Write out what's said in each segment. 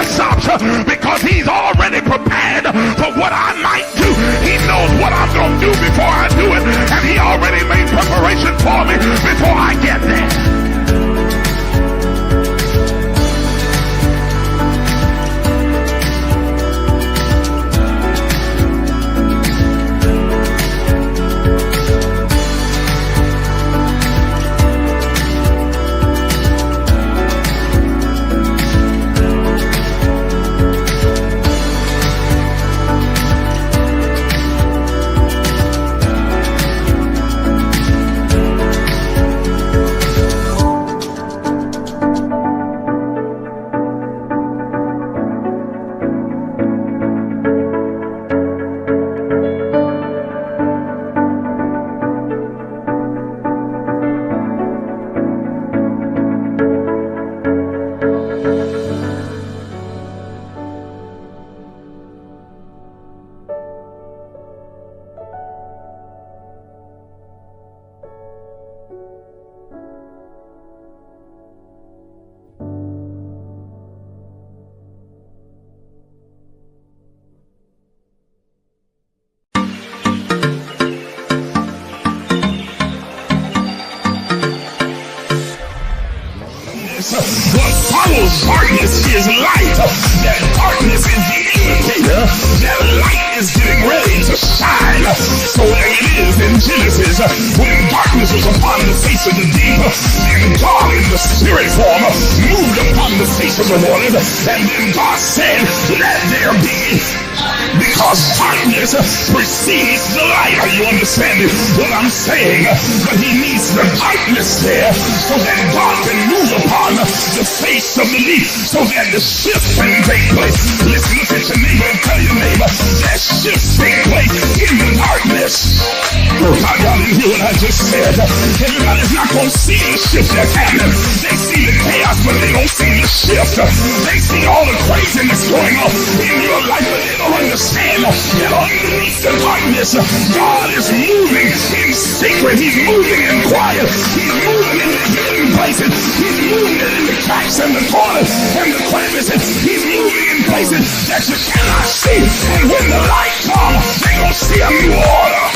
stops because he's already prepared for what I might do. He knows what I'm going to do before I do it, and he already made preparation for me before I get there. What follows darkness is light. That darkness is the indicator that light is getting ready to shine. So there it is in Genesis, when darkness was upon the face of the deep, and God in the spirit form moved upon the face of the waters, and then God said, let there be. Because darkness precedes the light. Are you understanding what I'm saying? But he needs the darkness there so that God can move upon the face of the deep, so that the shift can take place. Listen, look at your neighbor and tell your neighbor that shift take place in the darkness. Oh God, y'all didn't hear what I just said. Everybody's not going to see the shift that's happening. They see the chaos, but they don't see the shift. They see all the craziness going on in your life, but they don't understand that underneath the darkness, God is moving in secret. He's moving in quiet. He's moving in the hidden places. He's moving in the cracks and the corners and the crevices. He's moving in places that you cannot see. And when the light comes, they're going to see a new order.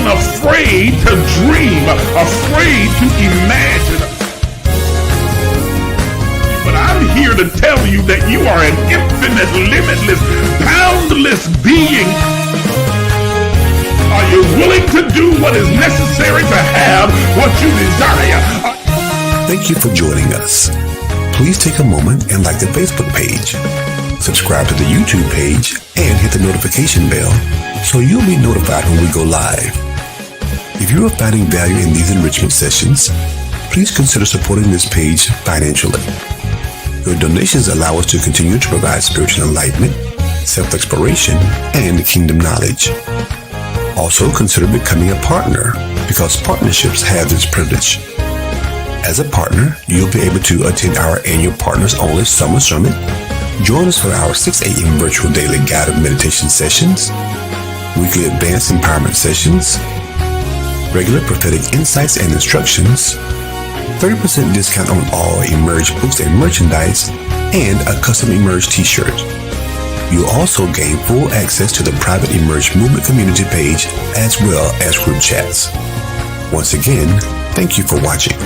Afraid to dream, afraid to imagine. But I'm here to tell you that you are an infinite, limitless, boundless being. Are you willing to do what is necessary to have what you desire? Thank you for joining us. Please take a moment and like the Facebook page. Subscribe to the YouTube page and hit the notification bell so you'll be notified when we go live. If you are finding value in these enrichment sessions, please consider supporting this page financially. Your donations allow us to continue to provide spiritual enlightenment, self-exploration, and kingdom knowledge. Also, consider becoming a partner because partnerships have this privilege. As a partner, you'll be able to attend our annual Partners Only Summer Summit, join us for our 6 a.m. virtual daily guided meditation sessions, weekly advanced empowerment sessions, regular prophetic insights and instructions, 30% discount on all Emerge books and merchandise, and a custom Emerge t-shirt. You'll also gain full access to the private Emerge Movement community page as well as group chats. Once again, thank you for watching.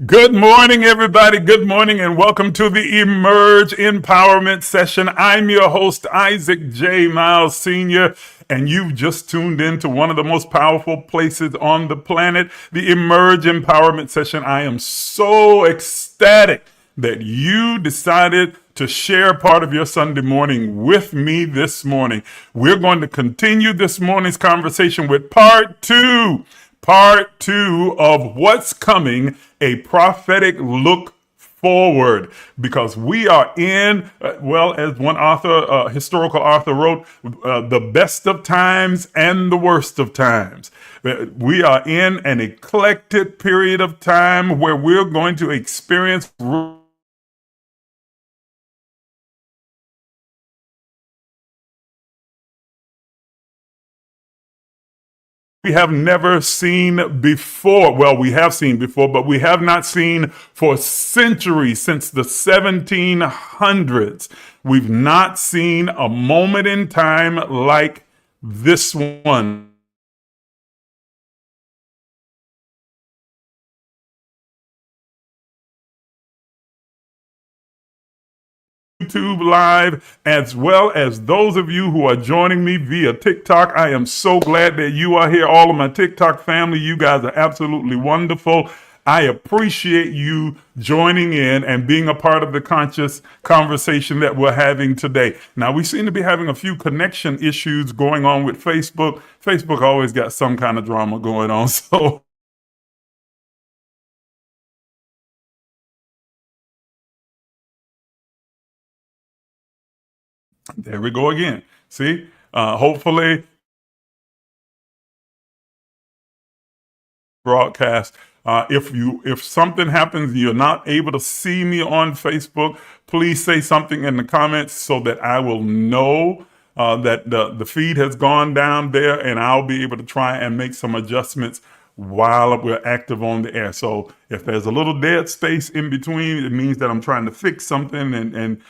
Good morning, everybody. Good morning, and welcome to the Emerge Empowerment Session. I'm your host, Isaac J. Miles Sr., and you've just tuned in to one of the most powerful places on the planet, the Emerge Empowerment Session. I am so ecstatic that you decided to share part of your Sunday morning with me this morning. We're going to continue this morning's conversation with part two of what's coming, a prophetic look forward, because we are in, as one author, historical author wrote, the best of times and the worst of times. We are in an eclectic period of time where we're going to experience we have never seen before. Well, we have seen before, but we have not seen for centuries, since the 1700s. We've not seen a moment in time like this one. YouTube Live, as well as those of you who are joining me via TikTok. I am so glad that you are here. All of my TikTok family, you guys are absolutely wonderful. I appreciate you joining in and being a part of the conscious conversation that we're having today. Now, we seem to be having a few connection issues going on with Facebook. Facebook always got some kind of drama going on, so there we go again. See, hopefully broadcast. If something happens, you're not able to see me on Facebook, please say something in the comments so that I will know that the feed has gone down there, and I'll be able to try and make some adjustments while we're active on the air. So if there's a little dead space in between, it means that I'm trying to fix something and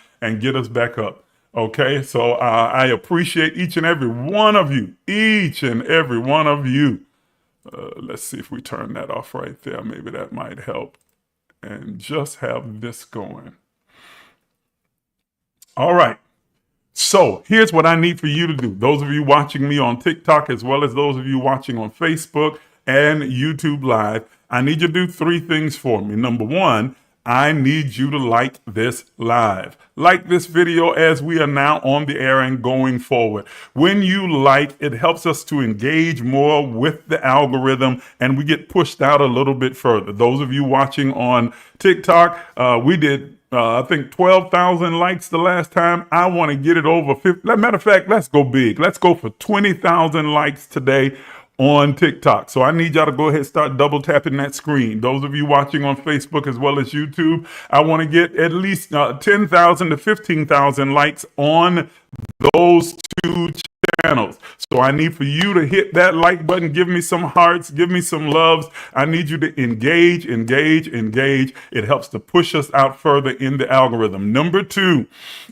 get us back up. Okay, so I appreciate each and every one of you. Let's see if we turn that off right there. Maybe that might help. And just have this going. All right. So here's what I need for you to do. Those of you watching me on TikTok, as well as those of you watching on Facebook and YouTube Live, I need you to do three things for me. Number one, I need you to like this live. Like this video as we are now on the air and going forward. When you like, it helps us to engage more with the algorithm, and we get pushed out a little bit further. Those of you watching on TikTok, we did I think 12,000 likes the last time. I want to get it over 50. Matter of fact, let's go big. Let's go for 20,000 likes today on TikTok. So I need y'all to go ahead and start double tapping that screen. Those of you watching on Facebook as well as YouTube, I want to get at least 10,000 to 15,000 likes on those two channels. So I need for you to hit that like button, give me some hearts, give me some loves. I need you to engage. It helps to push us out further in the algorithm. Number two,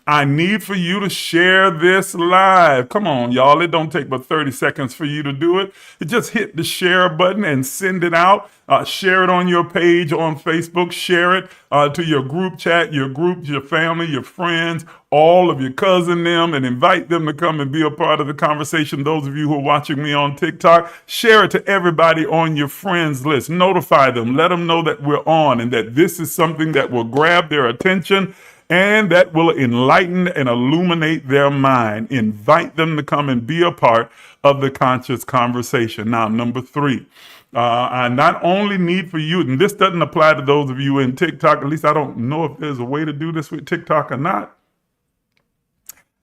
I need for you to share this live. Come on, y'all. It don't take but 30 seconds for you to do it. You just hit the share button and send it out. Share it on your page on Facebook. Share it to your group chat, your groups, your family, your friends, all of your cousin them, and invite them to come and be a part of the conversation. Those of you who are watching me on TikTok, share it to everybody on your friends list. Notify them. Let them know that we're on and that this is something that will grab their attention and that will enlighten and illuminate their mind. Invite them to come and be a part of the conscious conversation. Now, number three, I not only need for you, and this doesn't apply to those of you in TikTok, at least I don't know if there's a way to do this with TikTok or not.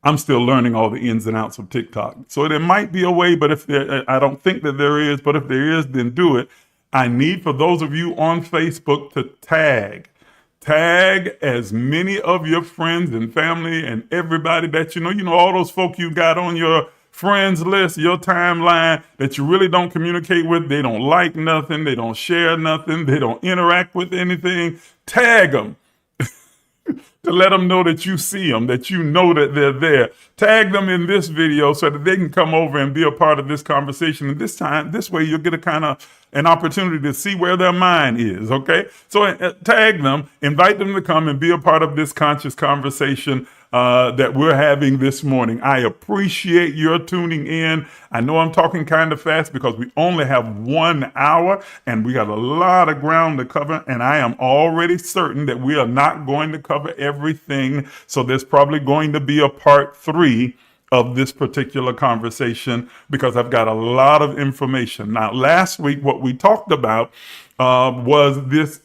I'm still learning all the ins and outs of TikTok. So there might be a way, but I don't think that there is, but if there is, then do it. I need for those of you on Facebook to tag as many of your friends and family and everybody that you know, all those folk you got on your friends list, your timeline that you really don't communicate with. They don't like nothing. They don't share nothing. They don't interact with anything. Tag them to let them know that you see them, that you know that they're there. Tag them in this video so that they can come over and be a part of this conversation. And this way you'll get an opportunity to see where their mind is, okay? So tag them, invite them to come and be a part of this conscious conversation that we're having this morning. I appreciate your tuning in. I know I'm talking kind of fast because we only have 1 hour and we got a lot of ground to cover, and I am already certain that we are not going to cover everything. So there's probably going to be a part 3 of this particular conversation because I've got a lot of information. Now, last week, what we talked about was this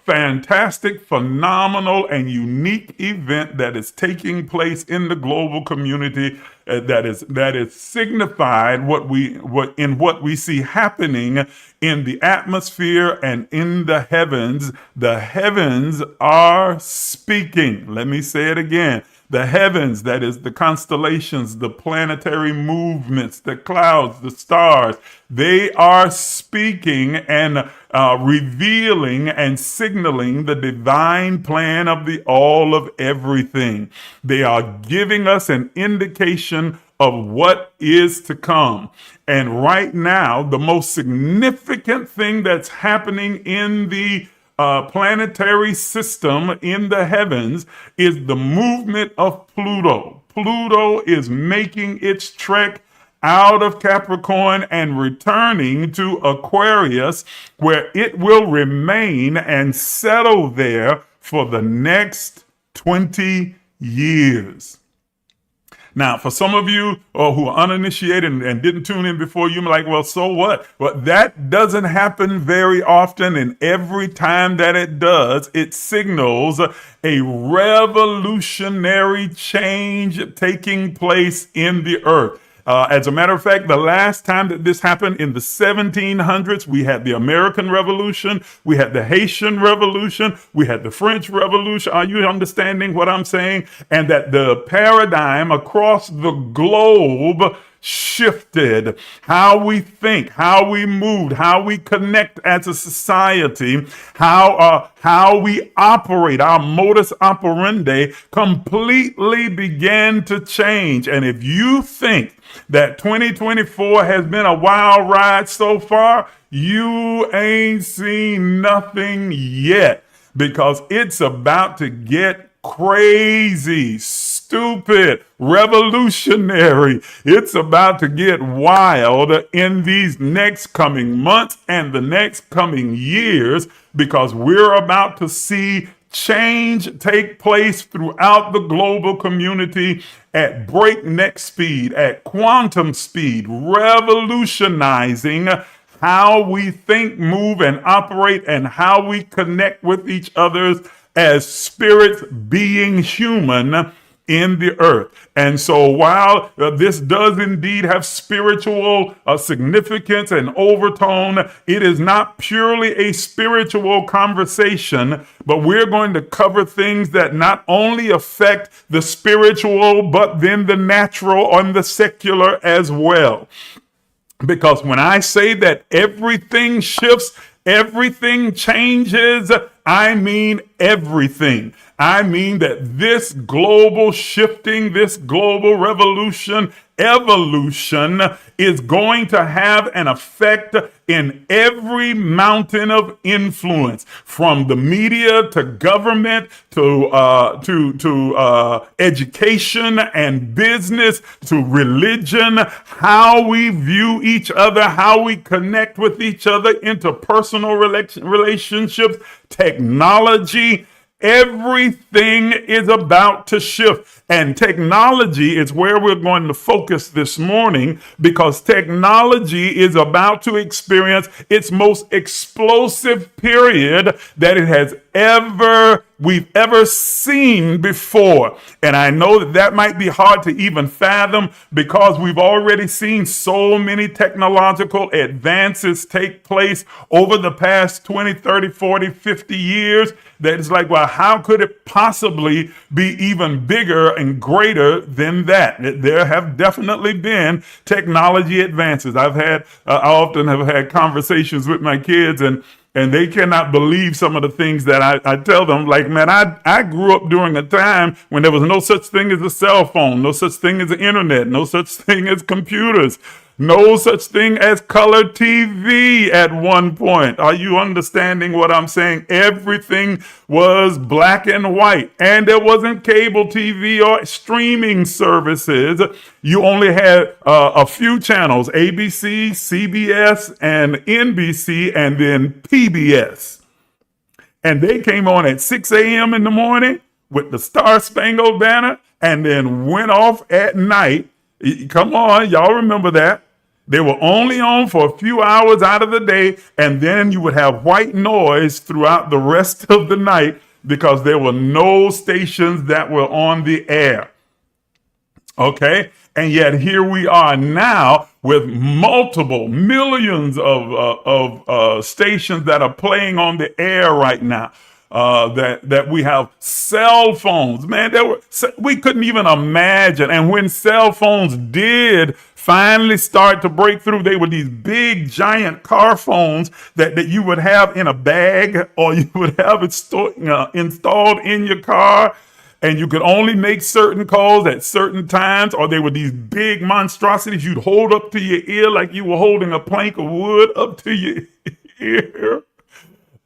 fantastic, phenomenal, and unique event that is taking place in the global community that is signified what we see happening in the atmosphere and in the heavens. The heavens are speaking. Let me say it again. The heavens, that is the constellations, the planetary movements, the clouds, the stars, they are speaking and revealing and signaling the divine plan of the all of everything. They are giving us an indication of what is to come. And right now, the most significant thing that's happening in the planetary system in the heavens is the movement of Pluto. Pluto is making its trek out of Capricorn and returning to Aquarius, where it will remain and settle there for the next 20 years. Now, for some of you who are uninitiated and didn't tune in before, you're like, well, so what? Well, that doesn't happen very often. And every time that it does, it signals a revolutionary change taking place in the earth. As a matter of fact, the last time that this happened in the 1700s, we had the American Revolution, we had the Haitian Revolution, we had the French Revolution. Are you understanding what I'm saying? And that the paradigm across the globe shifted. How we think, how we moved, how we connect as a society, how we operate, our modus operandi completely began to change. And if you think that 2024 has been a wild ride so far, you ain't seen nothing yet, because it's about to get crazy, stupid, revolutionary. It's about to get wild in these next coming months and the next coming years, because we're about to see change take place throughout the global community at breakneck speed, at quantum speed, revolutionizing how we think, move, and operate, and how we connect with each other as spirits being human in the earth. And so while this does indeed have spiritual significance and overtone, it is not purely a spiritual conversation, but we're going to cover things that not only affect the spiritual, but then the natural and the secular as well. Because when I say that everything shifts, everything changes, I mean everything. I mean that this global shifting, this global revolution, evolution is going to have an effect in every mountain of influence, from the media to government to education and business to religion, how we view each other, how we connect with each other, interpersonal relationships, technology. Everything is about to shift. And technology is where we're going to focus this morning, because technology is about to experience its most explosive period that it has we've ever seen before. And I know that might be hard to even fathom, because we've already seen so many technological advances take place over the past 20, 30, 40, 50 years that it's like, well, how could it possibly be even bigger and greater than that? There have definitely been technology advances. I often have had conversations with my kids, and they cannot believe some of the things that I tell them. Like, man, I grew up during a time when there was no such thing as a cell phone, no such thing as the internet, no such thing as computers, no such thing as color TV at one point. Are you understanding what I'm saying? Everything was black and white, and there wasn't cable TV or streaming services. You only had a few channels: ABC, CBS, and NBC, and then PBS. And they came on at 6 a.m. in the morning with the Star Spangled Banner, and then went off at night. Come on, y'all remember that. They were only on for a few hours out of the day, and then you would have white noise throughout the rest of the night, because there were no stations that were on the air. Okay? And yet here we are now with multiple millions of stations that are playing on the air right now. That we have cell phones, man. We couldn't even imagine. And when cell phones did finally start to break through, they were these big, giant car phones that you would have in a bag, or you would have it installed in your car. And you could only make certain calls at certain times, or they were these big monstrosities you'd hold up to your ear like you were holding a plank of wood up to your ear.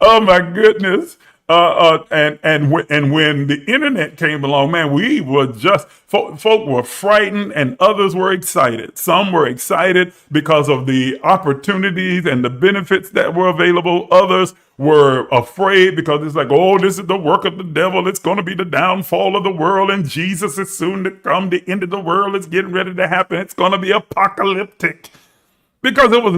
Oh my goodness. And when the internet came along, man, we were just, folk were frightened and others were excited. Some were excited because of the opportunities and the benefits that were available. Others were afraid because it's like, oh, this is the work of the devil. It's going to be the downfall of the world, and Jesus is soon to come. The end of the world is getting ready to happen. It's going to be apocalyptic. Because it was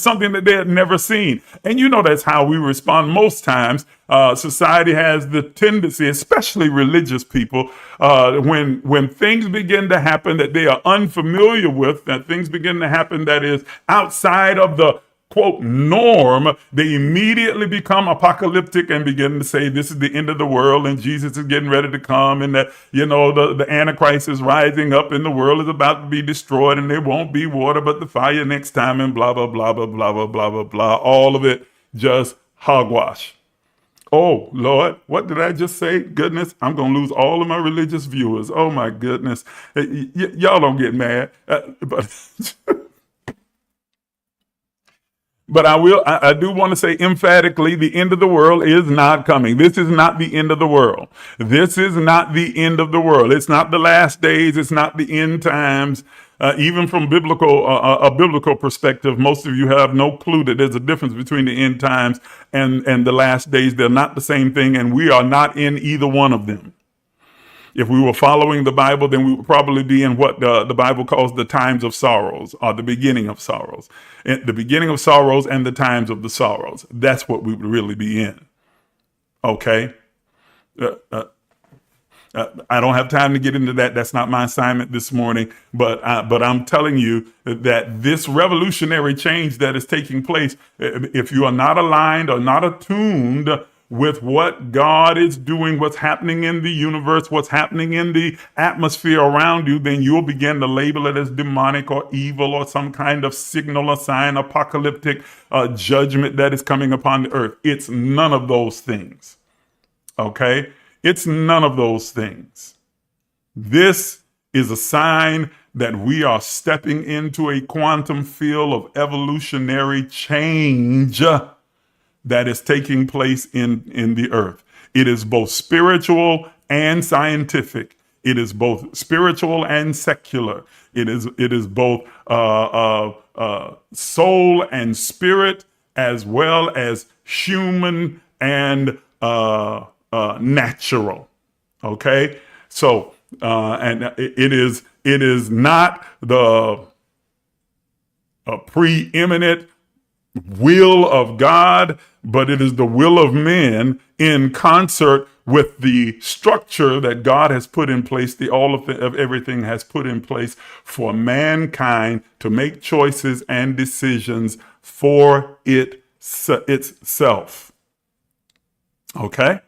something that they had never seen. And you know, that's how we respond most times. Society has the tendency, especially religious people, when things begin to happen that they are unfamiliar with, that things begin to happen that is outside of the quote norm, they immediately become apocalyptic and begin to say this is the end of the world and Jesus is getting ready to come, and that, you know, the Antichrist is rising up and the world is about to be destroyed, and there won't be water but the fire next time, and blah blah blah blah blah blah blah blah blah. All of it just hogwash. Oh Lord, what did I just say? Goodness, I'm gonna lose all of my religious viewers. Oh my goodness. Y'all don't get mad, but But I do want to say emphatically, the end of the world is not coming. This is not the end of the world. This is not the end of the world. It's not the last days. It's not the end times. Even from a biblical perspective, most of you have no clue that there's a difference between the end times and the last days. They're not the same thing, and we are not in either one of them. If we were following the Bible, then we would probably be in what the Bible calls the times of sorrows, or the beginning of sorrows. The beginning of sorrows and the times of the sorrows. That's what we would really be in. Okay? I don't have time to get into that. That's not my assignment this morning. But I'm telling you that this revolutionary change that is taking place, if you are not aligned or not attuned with what God is doing, what's happening in the universe, what's happening in the atmosphere around you, then you'll begin to label it as demonic or evil or some kind of signal or sign, apocalyptic judgment that is coming upon the earth. It's none of those things. Okay? It's none of those things. This is a sign that we are stepping into a quantum field of evolutionary change that is taking place in the earth. It is both spiritual and scientific. It is both spiritual and secular. It is both soul and spirit, as well as human and natural. Okay, so and it is not the preeminent will of God, but it is the will of men in concert with the structure that God has put in place, of everything has put in place for mankind to make choices and decisions for itself. Okay?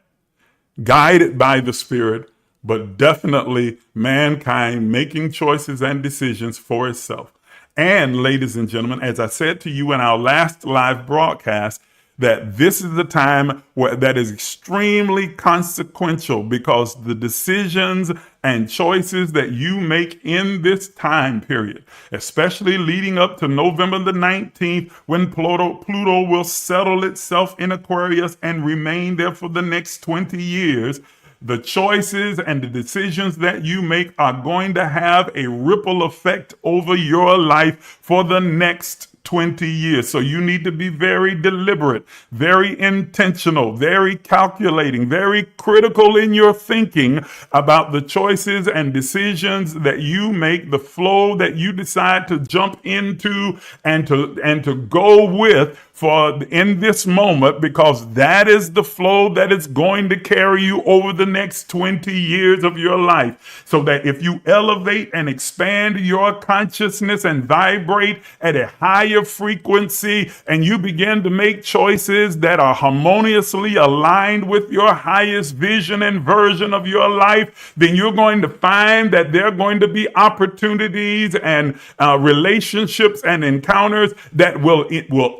Guided by the Spirit, but definitely mankind making choices and decisions for itself. And ladies and gentlemen, as I said to you in our last live broadcast, that this is the time that is extremely consequential, because the decisions and choices that you make in this time period, especially leading up to November the 19th, when Pluto will settle itself in Aquarius and remain there for the next 20 years, the choices and the decisions that you make are going to have a ripple effect over your life for the next 20 years. So you need to be very deliberate, very intentional, very calculating, very critical in your thinking about the choices and decisions that you make, the flow that you decide to jump into and to go with for in this moment, because that is the flow that is going to carry you over the next 20 years of your life. So that if you elevate and expand your consciousness and vibrate at a higher frequency, and you begin to make choices that are harmoniously aligned with your highest vision and version of your life, then you're going to find that there are going to be opportunities and relationships and encounters that will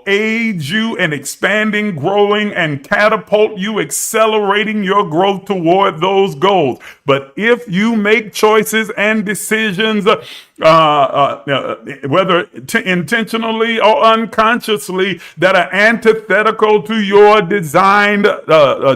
aid you in expanding, growing, and catapult you, accelerating your growth toward those goals. But if you make choices and decisions, whether intentionally or unconsciously, that are antithetical to your designed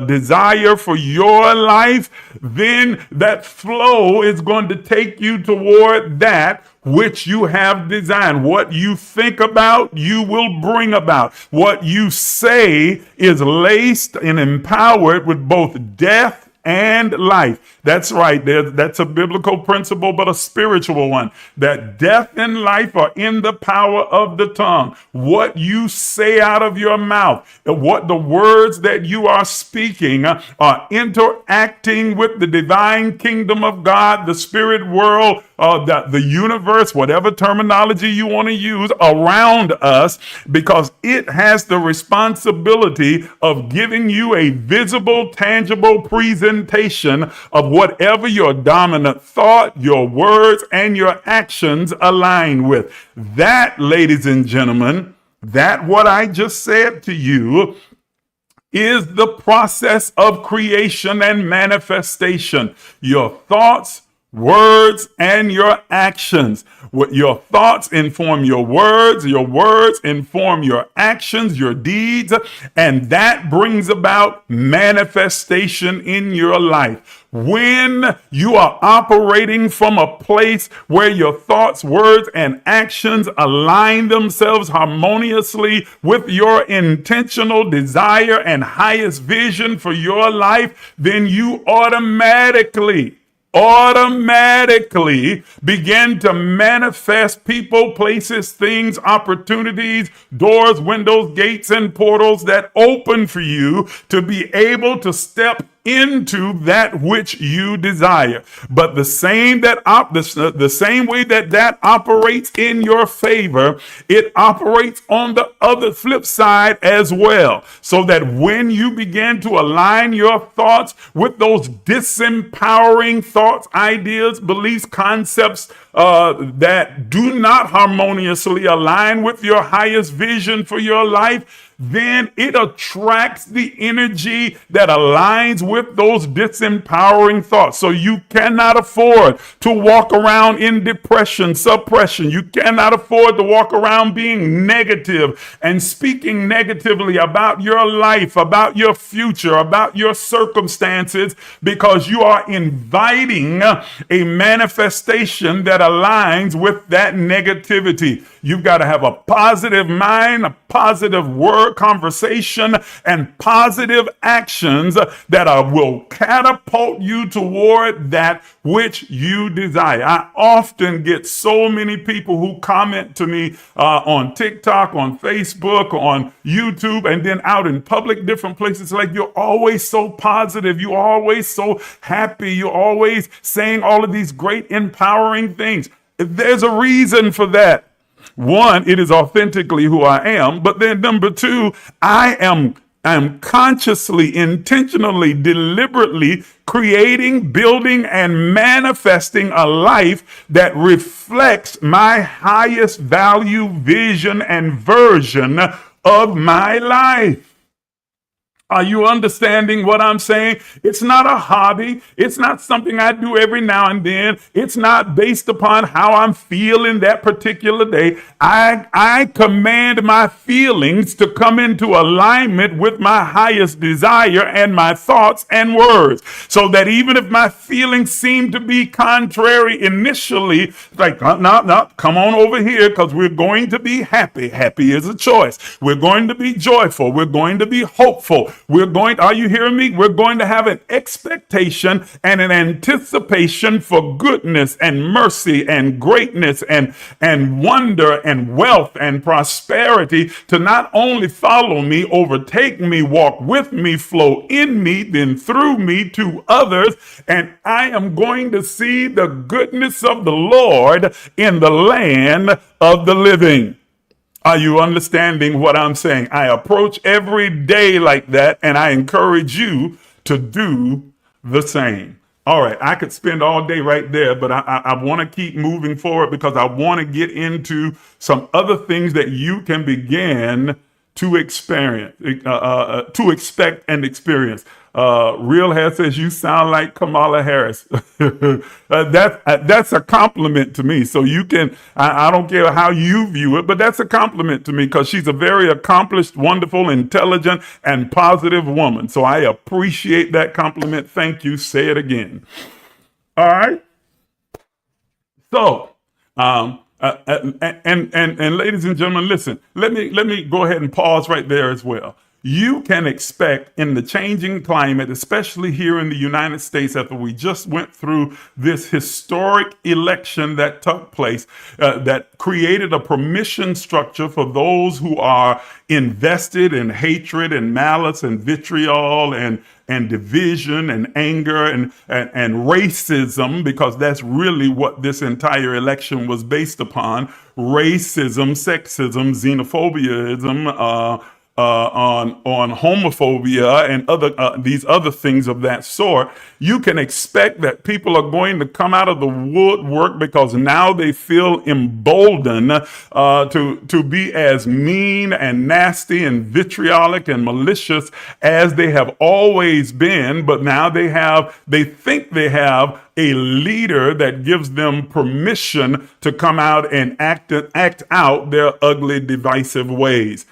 desire for your life, then that flow is going to take you toward that which you have designed. What you think about, you will bring about. What you say is laced and empowered with both death and life. That's right. That's a biblical principle, but a spiritual one. That death and life are in the power of the tongue. What you say out of your mouth, what the words that you are speaking are interacting with the divine kingdom of God, the spirit world, the universe, whatever terminology you want to use around us, because it has the responsibility of giving you a visible, tangible presentation of whatever your dominant thought, your words, and your actions align with. That, ladies and gentlemen, that what I just said to you is the process of creation and manifestation. Your thoughts, words, and your actions. What your thoughts inform your words inform your actions, your deeds, and that brings about manifestation in your life. When you are operating from a place where your thoughts, words, and actions align themselves harmoniously with your intentional desire and highest vision for your life, then you automatically begin to manifest people, places, things, opportunities, doors, windows, gates, and portals that open for you to be able to step into that which you desire. But the same way that operates in your favor, it operates on the other flip side as well. So that when you begin to align your thoughts with those disempowering thoughts, ideas, beliefs, concepts that do not harmoniously align with your highest vision for your life, then it attracts the energy that aligns with those disempowering thoughts. So you cannot afford to walk around in depression, suppression. You cannot afford to walk around being negative and speaking negatively about your life, about your future, about your circumstances, because you are inviting a manifestation that aligns with that negativity. You've got to have a positive mind, a positive work, conversation and positive actions that will catapult you toward that which you desire. I often get so many people who comment to me on TikTok, on Facebook, on YouTube, and then out in public, different places. Like, you're always so positive. You're always so happy. You're always saying all of these great, empowering things. There's a reason for that. One, it is authentically who I am. But then number two, I am consciously, intentionally, deliberately creating, building, and manifesting a life that reflects my highest value, vision, and version of my life. Are you understanding what I'm saying? It's not a hobby. It's not something I do every now and then. It's not based upon how I'm feeling that particular day. I command my feelings to come into alignment with my highest desire and my thoughts and words, so that even if my feelings seem to be contrary initially, like, no, come on over here, because we're going to be happy. Happy is a choice. We're going to be joyful. We're going to be hopeful. Are you hearing me? We're going to have an expectation and an anticipation for goodness and mercy and greatness and wonder and wealth and prosperity to not only follow me, overtake me, walk with me, flow in me, then through me to others. And I am going to see the goodness of the Lord in the land of the living. Are you understanding what I'm saying? I approach every day like that, and I encourage you to do the same. All right, I could spend all day right there, but I want to keep moving forward because I want to get into some other things that you can begin to experience, to expect and experience. Real Hair says you sound like Kamala Harris. That's a compliment to me. So you can, I don't care how you view it, but that's a compliment to me because she's a very accomplished, wonderful, intelligent, and positive woman. So I appreciate that compliment. Thank you. Say it again. All right. So, and ladies and gentlemen, listen, let me go ahead and pause right there as well. You can expect in the changing climate, especially here in the United States, after we just went through this historic election that took place, that created a permission structure for those who are invested in hatred and malice and vitriol and division and anger and racism, because that's really what this entire election was based upon. Racism, sexism, xenophobia, on homophobia and other these other things of that sort. You can expect that people are going to come out of the woodwork because now they feel emboldened to be as mean and nasty and vitriolic and malicious as they have always been. But now they think they have a leader that gives them permission to come out and act out their ugly, divisive ways.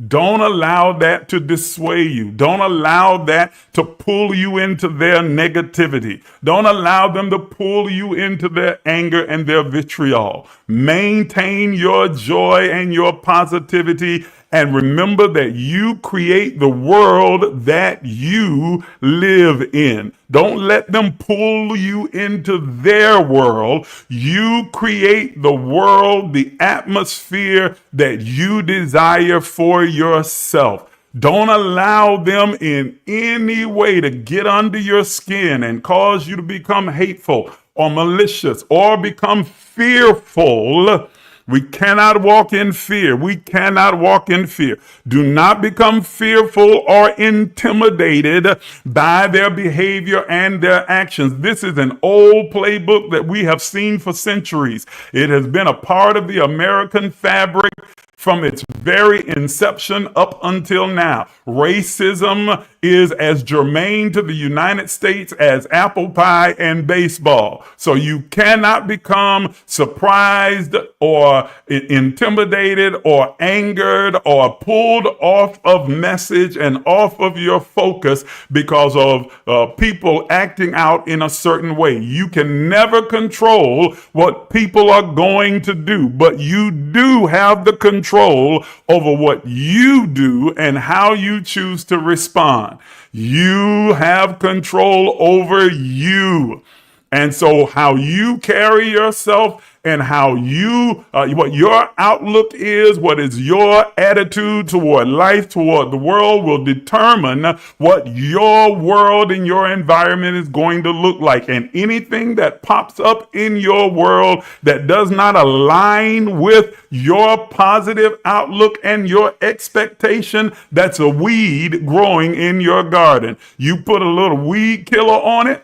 Don't allow that to dissuade you. Don't allow that to pull you into their negativity. Don't allow them to pull you into their anger and their vitriol. Maintain your joy and your positivity, and remember that you create the world that you live in. Don't let them pull you into their world. You create the world, the atmosphere that you desire for yourself. Don't allow them in any way to get under your skin and cause you to become hateful or malicious or become fearful. We cannot walk in fear. We cannot walk in fear. Do not become fearful or intimidated by their behavior and their actions. This is an old playbook that we have seen for centuries. It has been a part of the American fabric from its very inception up until now. Racism is as germane to the United States as apple pie and baseball. So you cannot become surprised or intimidated or angered or pulled off of message and off of your focus because of people acting out in a certain way. You can never control what people are going to do, but you do have the control over what you do and how you choose to respond. You have control over you. And so how you carry yourself and how you, what your outlook is, what is your attitude toward life, toward the world will determine what your world and your environment is going to look like. And anything that pops up in your world that does not align with your positive outlook and your expectation, that's a weed growing in your garden. You put a little weed killer on it.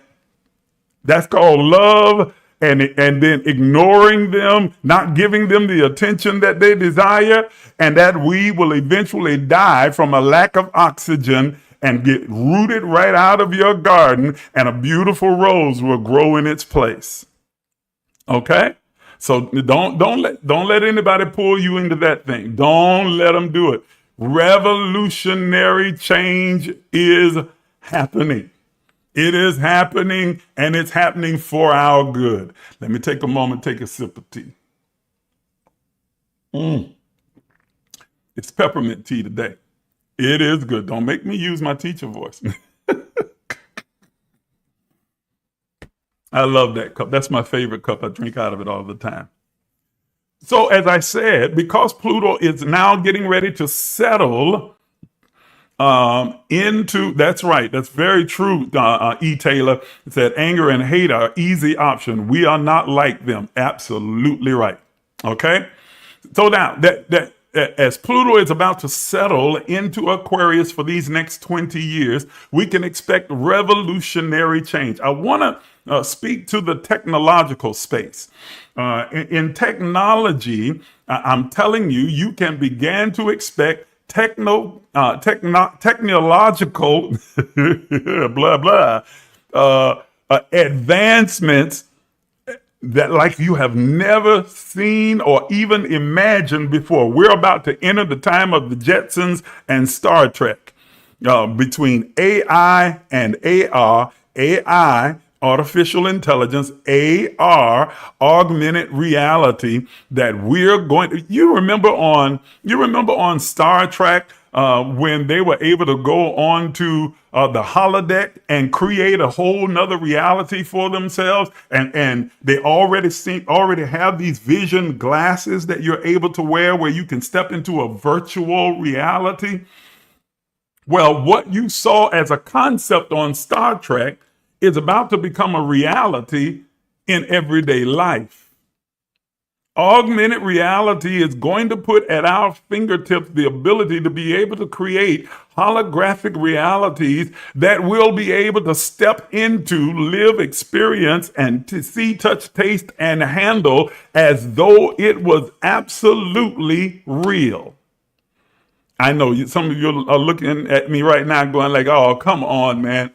That's called love, and then ignoring them, not giving them the attention that they desire, and that weed will eventually die from a lack of oxygen and get rooted right out of your garden, and a beautiful rose will grow in its place. Okay? So don't let anybody pull you into that thing. Don't let them do it. Revolutionary change is happening. It is happening, and it's happening for our good. Let me take a moment, take a sip of tea. It's peppermint tea today. It is good. Don't make me use my teacher voice. I love that cup. That's my favorite cup. I drink out of it all the time. So as I said, because Pluto is now getting ready to settle that's right. That's very true. E. Taylor said anger and hate are easy option. We are not like them. Absolutely right. Okay. So now that as Pluto is about to settle into Aquarius for these next 20 years, we can expect revolutionary change. I want to speak to the technological space. In technology, I'm telling you, you can begin to expect technological blah blah advancements that like you have never seen or even imagined before. We're about to enter the time of the Jetsons and Star Trek. Between AI and AR, AI, artificial intelligence, AR, augmented reality, that we're going to, you remember on Star Trek when they were able to go on to the holodeck and create a whole nother reality for themselves, and they already have these vision glasses that you're able to wear where you can step into a virtual reality. Well, what you saw as a concept on Star Trek is about to become a reality in everyday life. Augmented reality is going to put at our fingertips the ability to be able to create holographic realities that we'll be able to step into, live, experience, and to see, touch, taste, and handle as though it was absolutely real. I know some of you are looking at me right now going like, oh, come on, man.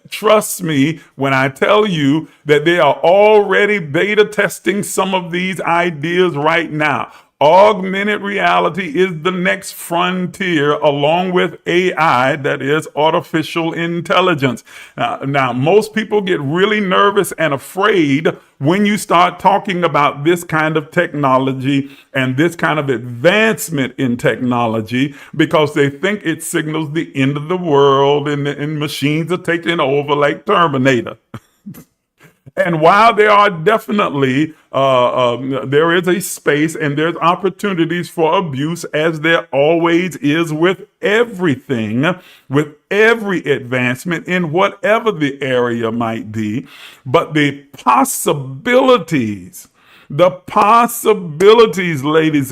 Trust me when I tell you that they are already beta testing some of these ideas right now. Augmented reality is the next frontier along with AI, that is artificial intelligence. Now, most people get really nervous and afraid when you start talking about this kind of technology and this kind of advancement in technology because they think it signals the end of the world and machines are taking over like Terminator. And while there are definitely, there is a space and there's opportunities for abuse, as there always is with everything, with every advancement in whatever the area might be. But the possibilities, ladies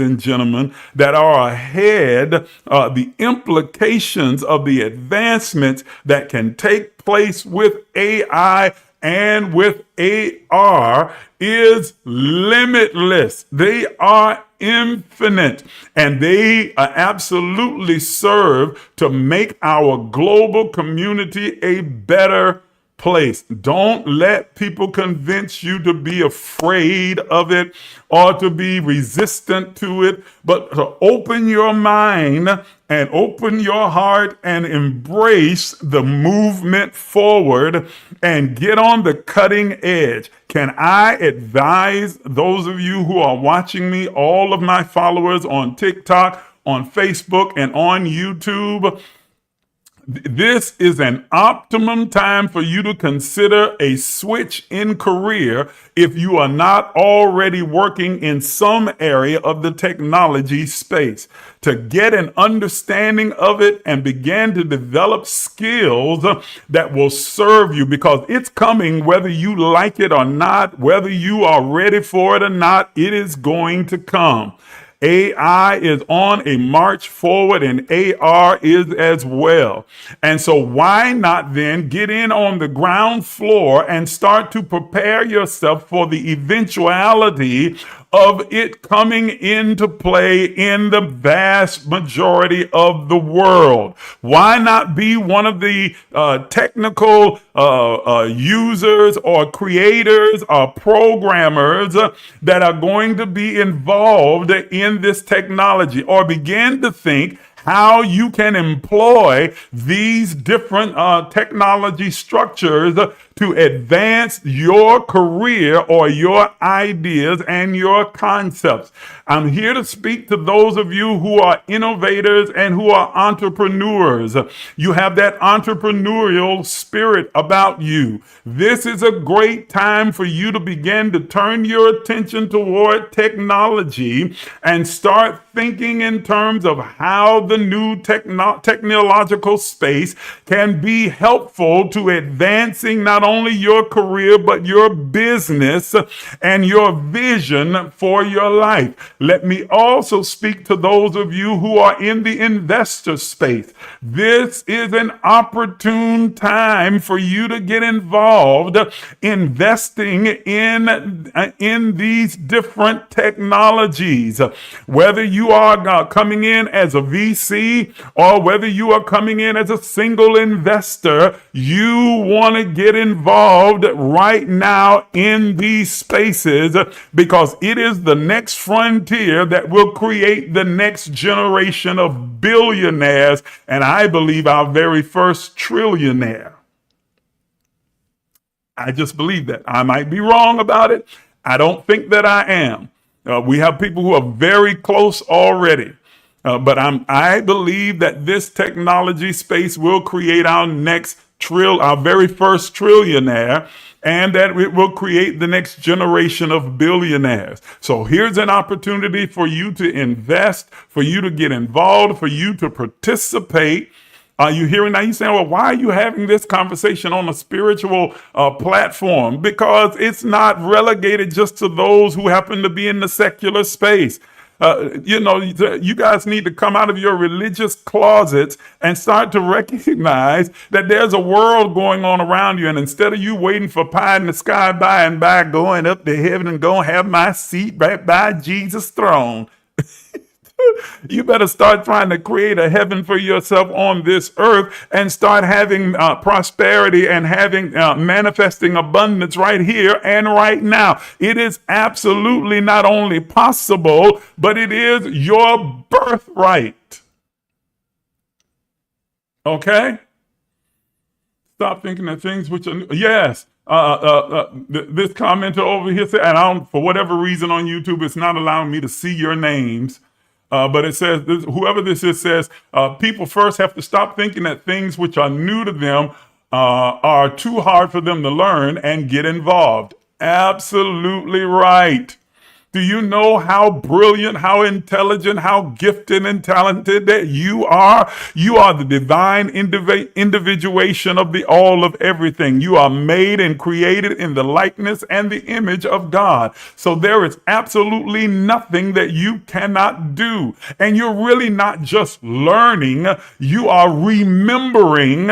and gentlemen, that are ahead, the implications of the advancements that can take place with AI and with AR is limitless. They are infinite, and they absolutely serve to make our global community a better place. Don't let people convince you to be afraid of it or to be resistant to it, but to open your mind and open your heart and embrace the movement forward and get on the cutting edge. Can I advise those of you who are watching me, all of my followers on TikTok, on Facebook, and on YouTube? This is an optimum time for you to consider a switch in career if you are not already working in some area of the technology space, to get an understanding of it and begin to develop skills that will serve you, because it's coming whether you like it or not, whether you are ready for it or not, it is going to come. AI is on a march forward, and AR is as well. And so why not then get in on the ground floor and start to prepare yourself for the eventuality of it coming into play in the vast majority of the world? Why not be one of the technical users or creators or programmers that are going to be involved in this technology, or begin to think how you can employ these different technology structures to advance your career or your ideas and your concepts. I'm here to speak to those of you who are innovators and who are entrepreneurs. You have that entrepreneurial spirit about you. This is a great time for you to begin to turn your attention toward technology and start thinking in terms of how the new technological space can be helpful to advancing not only your career, but your business and your vision for your life. Let me also speak to those of you who are in the investor space. This is an opportune time for you to get involved investing in these different technologies. Whether you are coming in as a VC or whether you are coming in as a single investor, you want to get involved right now in these spaces, because it is the next frontier that will create the next generation of billionaires, and I believe our very first trillionaire. I just believe that. I might be wrong about it. I don't think that I am. We have people who are very close already. But I believe that this technology space will create our very first trillionaire, and that it will create the next generation of billionaires. So here's an opportunity for you to invest, for you to get involved, for you to participate. Are you hearing now? You're saying, well, why are you having this conversation on a spiritual platform? Because it's not relegated just to those who happen to be in the secular space. You guys need to come out of your religious closets and start to recognize that there's a world going on around you. And instead of you waiting for pie in the sky by and by, going up to heaven and going to have my seat right by Jesus' throne, you better start trying to create a heaven for yourself on this earth and start having prosperity and having manifesting abundance right here and right now. It is absolutely not only possible, but it is your birthright. Okay? Stop thinking of things which are new. Yes. This commenter over here said, and for whatever reason on YouTube, it's not allowing me to see your names. But it says, whoever this is says, people first have to stop thinking that things which are new to them are too hard for them to learn and get involved. Absolutely right. Do you know how brilliant, how intelligent, how gifted and talented that you are? You are the divine individuation of the all of everything. You are made and created in the likeness and the image of God. So there is absolutely nothing that you cannot do. And you're really not just learning, you are remembering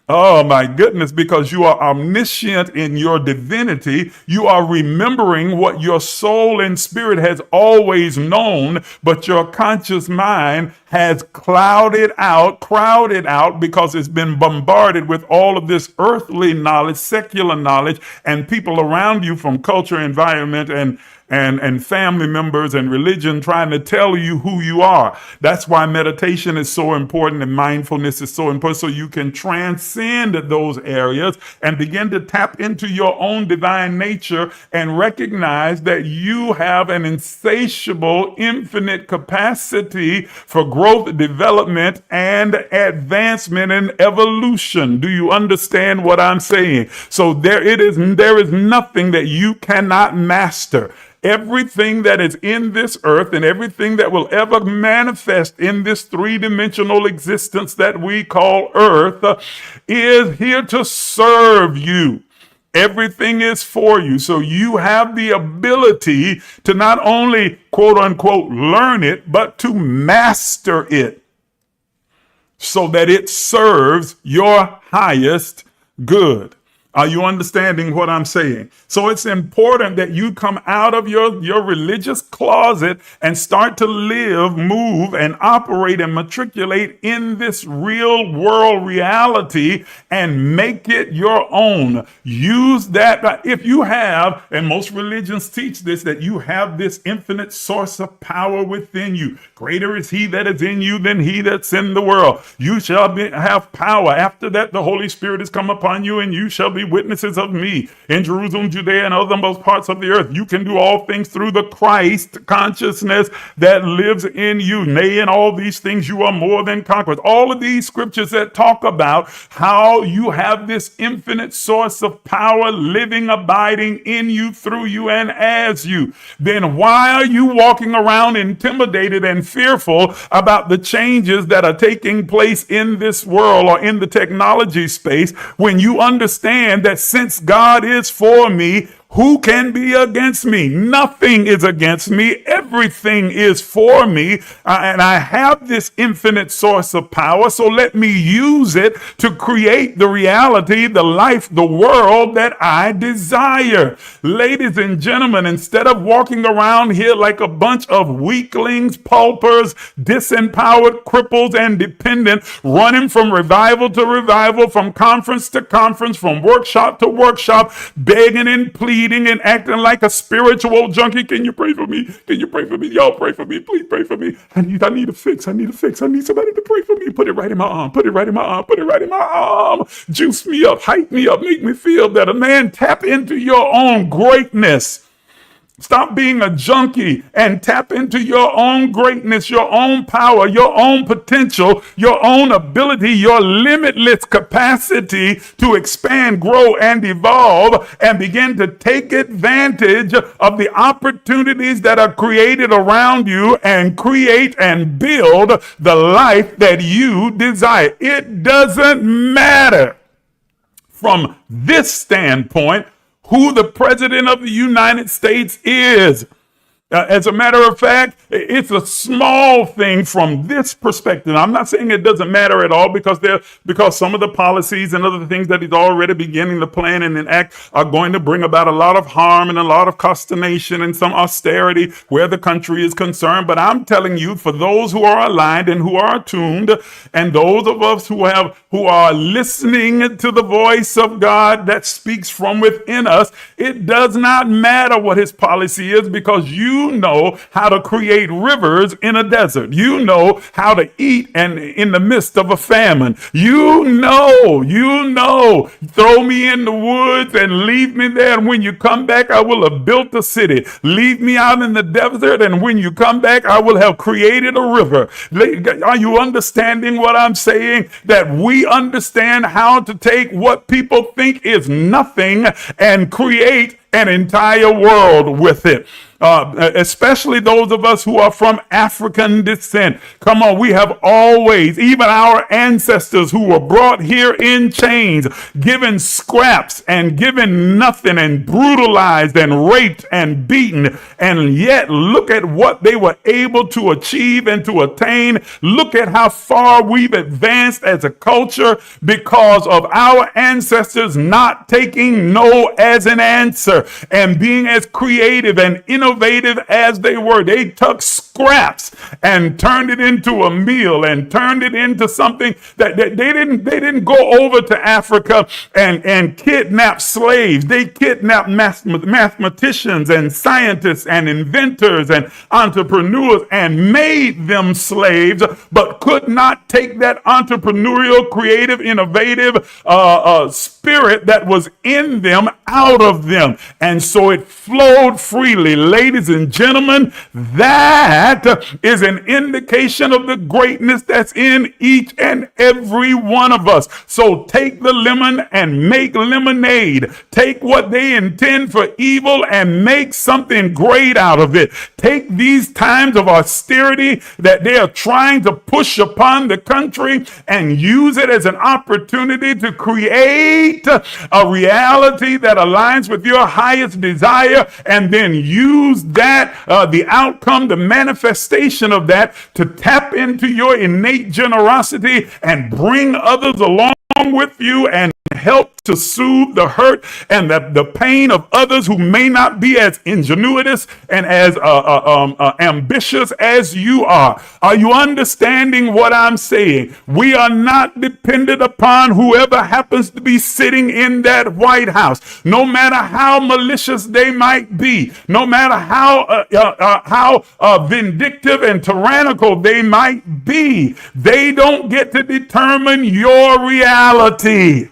Oh my goodness, because you are omniscient in your divinity. You are remembering what your soul and spirit has always known, but your conscious mind has crowded out because it's been bombarded with all of this earthly knowledge, secular knowledge, and people around you from culture, environment, and family members and religion trying to tell you who you are. That's why meditation is so important and mindfulness is so important, so you can transcend those areas and begin to tap into your own divine nature and recognize that you have an insatiable, infinite capacity for growth, development, and advancement and evolution. Do you understand what I'm saying? So there is nothing that you cannot master. Everything that is in this earth and everything that will ever manifest in this three-dimensional existence that we call earth is here to serve you. Everything is for you. So you have the ability to not only quote unquote learn it, but to master it so that it serves your highest good. Are you understanding what I'm saying? So it's important that you come out of your religious closet and start to live, move, and operate and matriculate in this real world reality and make it your own. Use that. If you have, and most religions teach this, that you have this infinite source of power within you. Greater is he that is in you than he that's in the world. You shall have power. After that, the Holy Spirit has come upon you, and you shall be witnesses of me in Jerusalem, Judea, and other most parts of the earth. You can do all things through the Christ consciousness that lives in you. Nay, in all these things you are more than conquerors. All of these scriptures that talk about how you have this infinite source of power living, abiding in you, through you, and as you. Then why are you walking around intimidated and fearful about the changes that are taking place in this world or in the technology space when you understand that since God is for me, who can be against me? Nothing is against me. Everything is for me. And I have this infinite source of power. So let me use it to create the reality, the life, the world that I desire. Ladies and gentlemen, instead of walking around here like a bunch of weaklings, paupers, disempowered, cripples, and dependent, running from revival to revival, from conference to conference, from workshop to workshop, begging and pleading and acting like a spiritual junkie. Can you pray for me? Can you pray for me? Y'all pray for me. Please pray for me. I need a fix. I need a fix. I need somebody to pray for me. Put it right in my arm. Put it right in my arm. Put it right in my arm. Juice me up. Hype me up. Make me feel better. Man, tap into your own greatness. Stop being a junkie and tap into your own greatness, your own power, your own potential, your own ability, your limitless capacity to expand, grow, and evolve, and begin to take advantage of the opportunities that are created around you and create and build the life that you desire. It doesn't matter from this standpoint who the president of the United States is. As a matter of fact, it's a small thing from this perspective. I'm not saying it doesn't matter at all, because some of the policies and other things that he's already beginning to plan and enact are going to bring about a lot of harm and a lot of consternation and some austerity where the country is concerned. But I'm telling you, for those who are aligned and who are attuned, and those of us who are listening to the voice of God that speaks from within us, it does not matter what his policy is, because you know how to create rivers in a desert. You know how to eat and in the midst of a famine. You know, throw me in the woods and leave me there, and when you come back, I will have built a city. Leave me out in the desert, and when you come back, I will have created a river. Are you understanding what I'm saying? That we understand how to take what people think is nothing and create an entire world with it. especially those of us who are from African descent. Come on, we have always, even our ancestors who were brought here in chains, given scraps and given nothing and brutalized and raped and beaten. And yet look at what they were able to achieve and to attain. Look at how far we've advanced as a culture because of our ancestors not taking no as an answer and being as creative and innovative as they were. They took scraps and turned it into a meal and turned it into something that they didn't go over to Africa and kidnap slaves. They kidnapped mathematicians and scientists and inventors and entrepreneurs and made them slaves, but could not take that entrepreneurial, creative, innovative spirit that was in them out of them. And so it flowed freely. Ladies and gentlemen, that is an indication of the greatness that's in each and every one of us. So take the lemon and make lemonade. Take what they intend for evil and make something great out of it. Take these times of austerity that they are trying to push upon the country and use it as an opportunity to create a reality that aligns with your highest desire, and then use that, the outcome, the manifestation of that, to tap into your innate generosity and bring others along with you and help to soothe the hurt and the pain of others who may not be as ingenuitous and as ambitious as you are. Are you understanding what I'm saying? We are not dependent upon whoever happens to be sitting in that White House, no matter how malicious they might be, no matter how vindictive and tyrannical they might be. They don't get to determine your reality.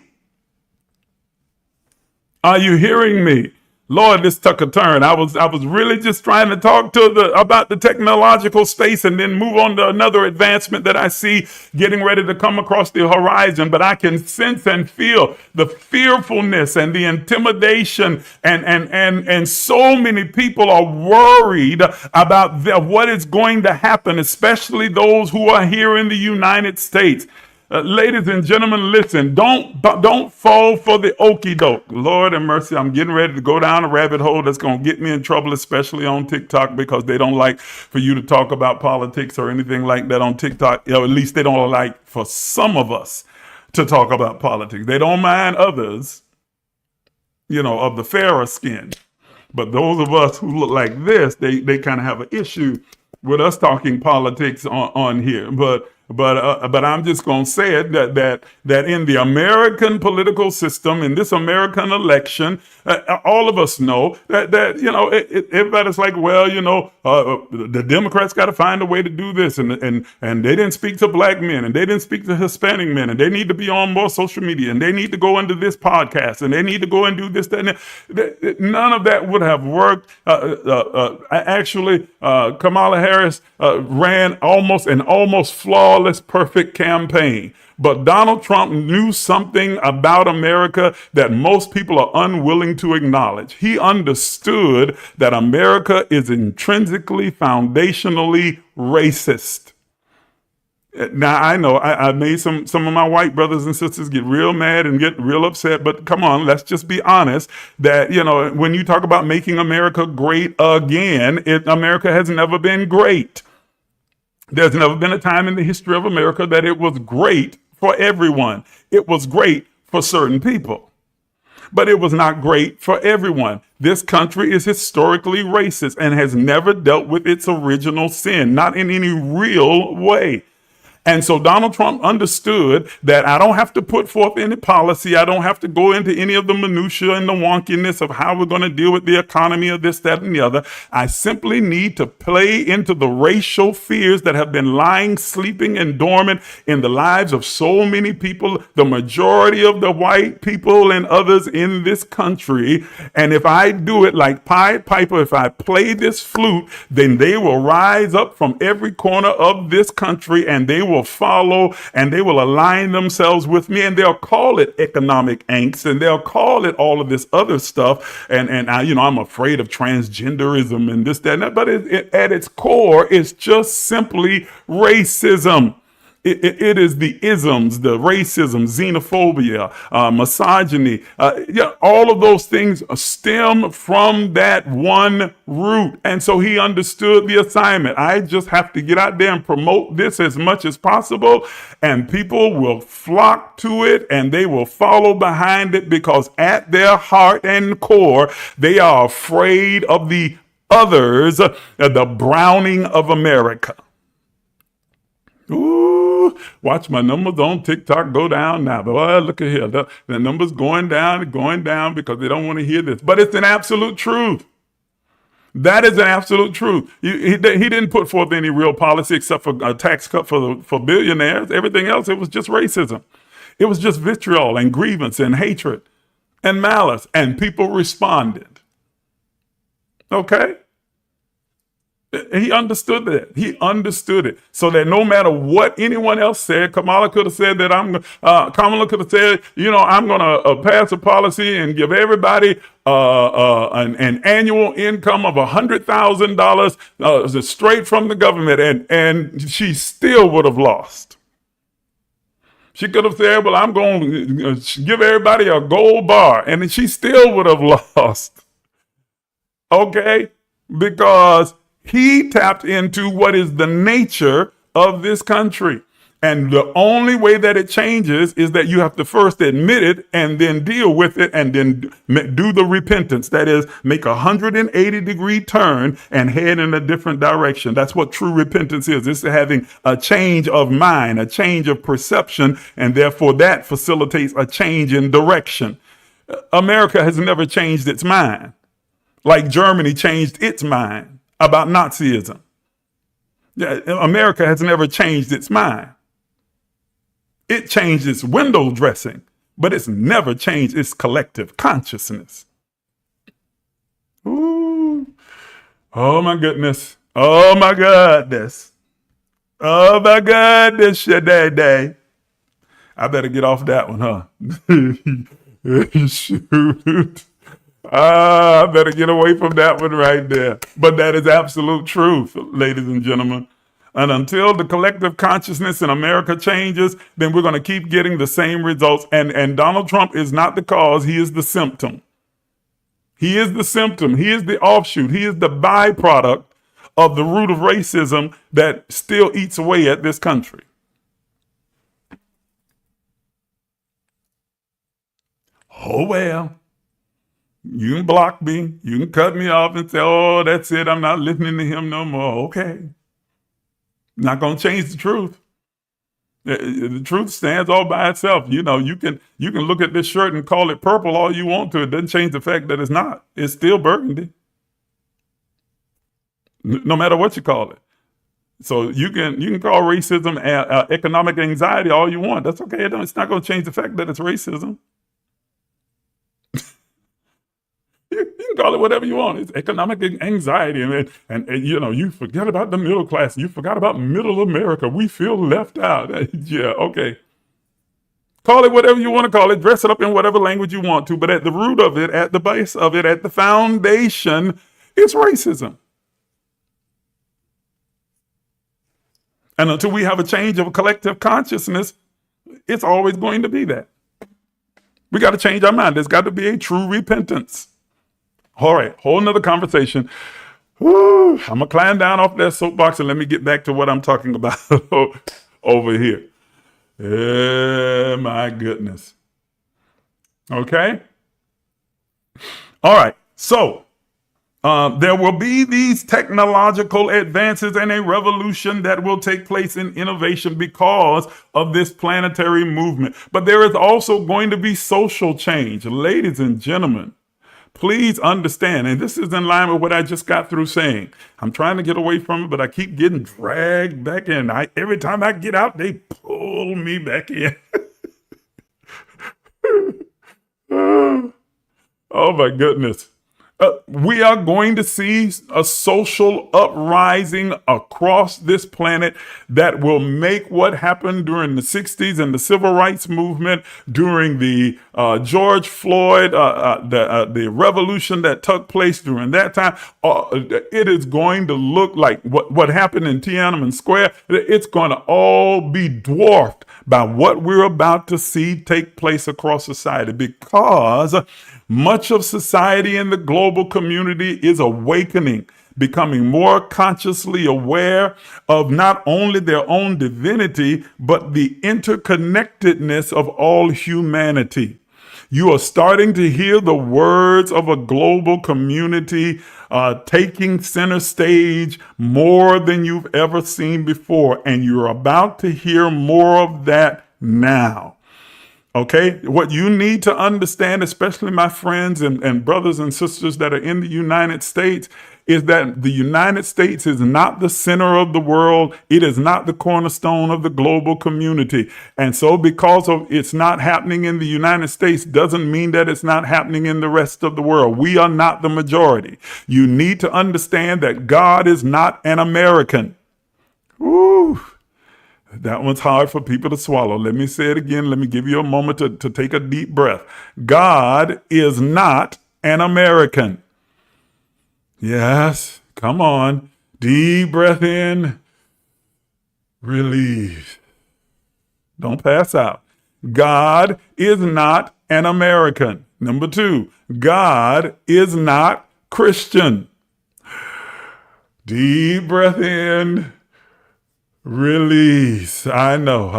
Are you hearing me? Lord, this took a turn. I was really just trying to talk about the technological space and then move on to another advancement that I see getting ready to come across the horizon. But I can sense and feel the fearfulness and the intimidation, and so many people are worried about what is going to happen, especially those who are here in the United States. Ladies and gentlemen, listen, don't fall for the okie doke. Lord have mercy, I'm getting ready to go down a rabbit hole that's going to get me in trouble, especially on TikTok, because they don't like for you to talk about politics or anything like that on TikTok. At least they don't like for some of us to talk about politics. They don't mind others, of the fairer skin. But those of us who look like this, they kind of have an issue with us talking politics on here. But I'm just going to say it that in the American political system, in this American election, all of us know that everybody's like, well, the Democrats got to find a way to do this, and they didn't speak to black men, and they didn't speak to Hispanic men, and they need to be on more social media, and they need to go into this podcast, and they need to go and do this, that, and none of that would have worked. Actually, Kamala Harris ran almost flawless, perfect campaign. But Donald Trump knew something about America that most people are unwilling to acknowledge. He understood that America is intrinsically, foundationally racist. Now, I know I made some of my white brothers and sisters get real mad and get real upset, but come on, let's just be honest that, when you talk about making America great again, America has never been great. There's never been a time in the history of America that it was great for everyone. It was great for certain people, but it was not great for everyone. This country is historically racist and has never dealt with its original sin, not in any real way. And so Donald Trump understood that I don't have to put forth any policy. I don't have to go into any of the minutia and the wonkiness of how we're going to deal with the economy of this, that, and the other. I simply need to play into the racial fears that have been lying, sleeping, and dormant in the lives of so many people, the majority of the white people and others in this country. And if I do it like Pied Piper, if I play this flute, then they will rise up from every corner of this country and they will follow and they will align themselves with me, and they'll call it economic angst, and they'll call it all of this other stuff. And I, I'm afraid of transgenderism and this, that, and that. But at its core, it's just simply racism. It is the isms, the racism, xenophobia, misogyny. All of those things stem from that one root. And so he understood the assignment. I just have to get out there and promote this as much as possible, and people will flock to it and they will follow behind it, because at their heart and core, they are afraid of the others, the browning of America. Ooh, watch my numbers on TikTok go down now. Boy, look at here. The numbers going down because they don't want to hear this. But it's an absolute truth. That is an absolute truth. He didn't put forth any real policy except for a tax cut for billionaires. Everything else, it was just racism. It was just vitriol and grievance and hatred and malice. And people responded. Okay? He understood that. He understood it. So that no matter what anyone else said, Kamala could have said that Kamala could have said, I'm going to pass a policy and give everybody an annual income of $100,000 straight from the government. And she still would have lost. She could have said, well, I'm going to give everybody a gold bar. And she still would have lost. Okay? Because he tapped into what is the nature of this country. And the only way that it changes is that you have to first admit it and then deal with it and then do the repentance. That is, make a 180-degree turn and head in a different direction. That's what true repentance is. It's having a change of mind, a change of perception, and therefore that facilitates a change in direction. America has never changed its mind, like Germany changed its mind about Nazism. America has never changed its mind. It changed its window dressing, but it's never changed its collective consciousness. Ooh. Oh my goodness. Oh my goodness. Oh my goodness, day. I better get off that one, huh? Shoot. I better get away from that one right there. But that is absolute truth, ladies and gentlemen. And until the collective consciousness in America changes, then we're going to keep getting the same results. And Donald Trump is not the cause. He is the symptom. He is the symptom. He is the offshoot. He is the byproduct of the root of racism that still eats away at this country. Oh, well. You can block me. You can cut me off and say, oh, that's it. I'm not listening to him no more. Okay. Not going to change the truth. The truth stands all by itself. You can look at this shirt and call it purple all you want to. It doesn't change the fact that it's not. It's still burgundy. No matter what you call it. So you can call racism economic anxiety all you want. That's okay. It's not going to change the fact that it's racism. You can call it whatever you want. It's economic anxiety. And you forget about the middle class. You forgot about middle America. We feel left out. Yeah, okay. Call it whatever you want to call it. Dress it up in whatever language you want to. But at the root of it, at the base of it, at the foundation, it's racism. And until we have a change of a collective consciousness, it's always going to be that. We got to change our mind. There's got to be a true repentance. All right, whole nother conversation. Woo, I'm going to climb down off that soapbox and let me get back to what I'm talking about over here. My goodness. Okay. All right. So there will be these technological advances and a revolution that will take place in innovation because of this planetary movement. But there is also going to be social change. Ladies and gentlemen, please understand, and this is in line with what I just got through saying. I'm trying to get away from it, but I keep getting dragged back in. Every time I get out, they pull me back in. Oh my goodness. We are going to see a social uprising across this planet that will make what happened during the 60s and the civil rights movement, during the George Floyd, the revolution that took place during that time. It is going to look like what happened in Tiananmen Square. It's going to all be dwarfed by what we're about to see take place across society, because much of society and the global community is awakening, becoming more consciously aware of not only their own divinity, but the interconnectedness of all humanity. You are starting to hear the words of a global community taking center stage more than you've ever seen before. And you're about to hear more of that now. Okay, what you need to understand, especially my friends and brothers and sisters that are in the United States, is that the United States is not the center of the world. It is not the cornerstone of the global community. And so because of it's not happening in the United States doesn't mean that it's not happening in the rest of the world. We are not the majority. You need to understand that God is not an American. Woo! That one's hard for people to swallow. Let me say it again. Let me give you a moment to take a deep breath. God is not an American. Yes, come on. Deep breath in. Release. Don't pass out. God is not an American. Number 2, God is not Christian. Deep breath in. Release. I know.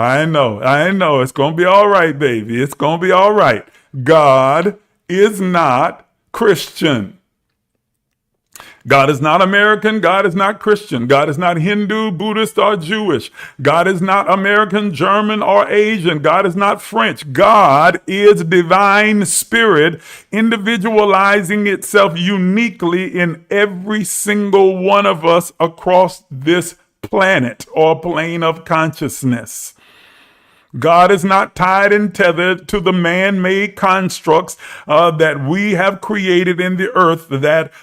It's going to be all right, baby. It's going to be all right. God is not Christian. God is not American. God is not Christian. God is not Hindu, Buddhist, or Jewish. God is not American, German, or Asian. God is not French. God is divine spirit, individualizing itself uniquely in every single one of us across this planet or plane of consciousness. God is not tied and tethered to the man-made constructs that we have created in the earth, that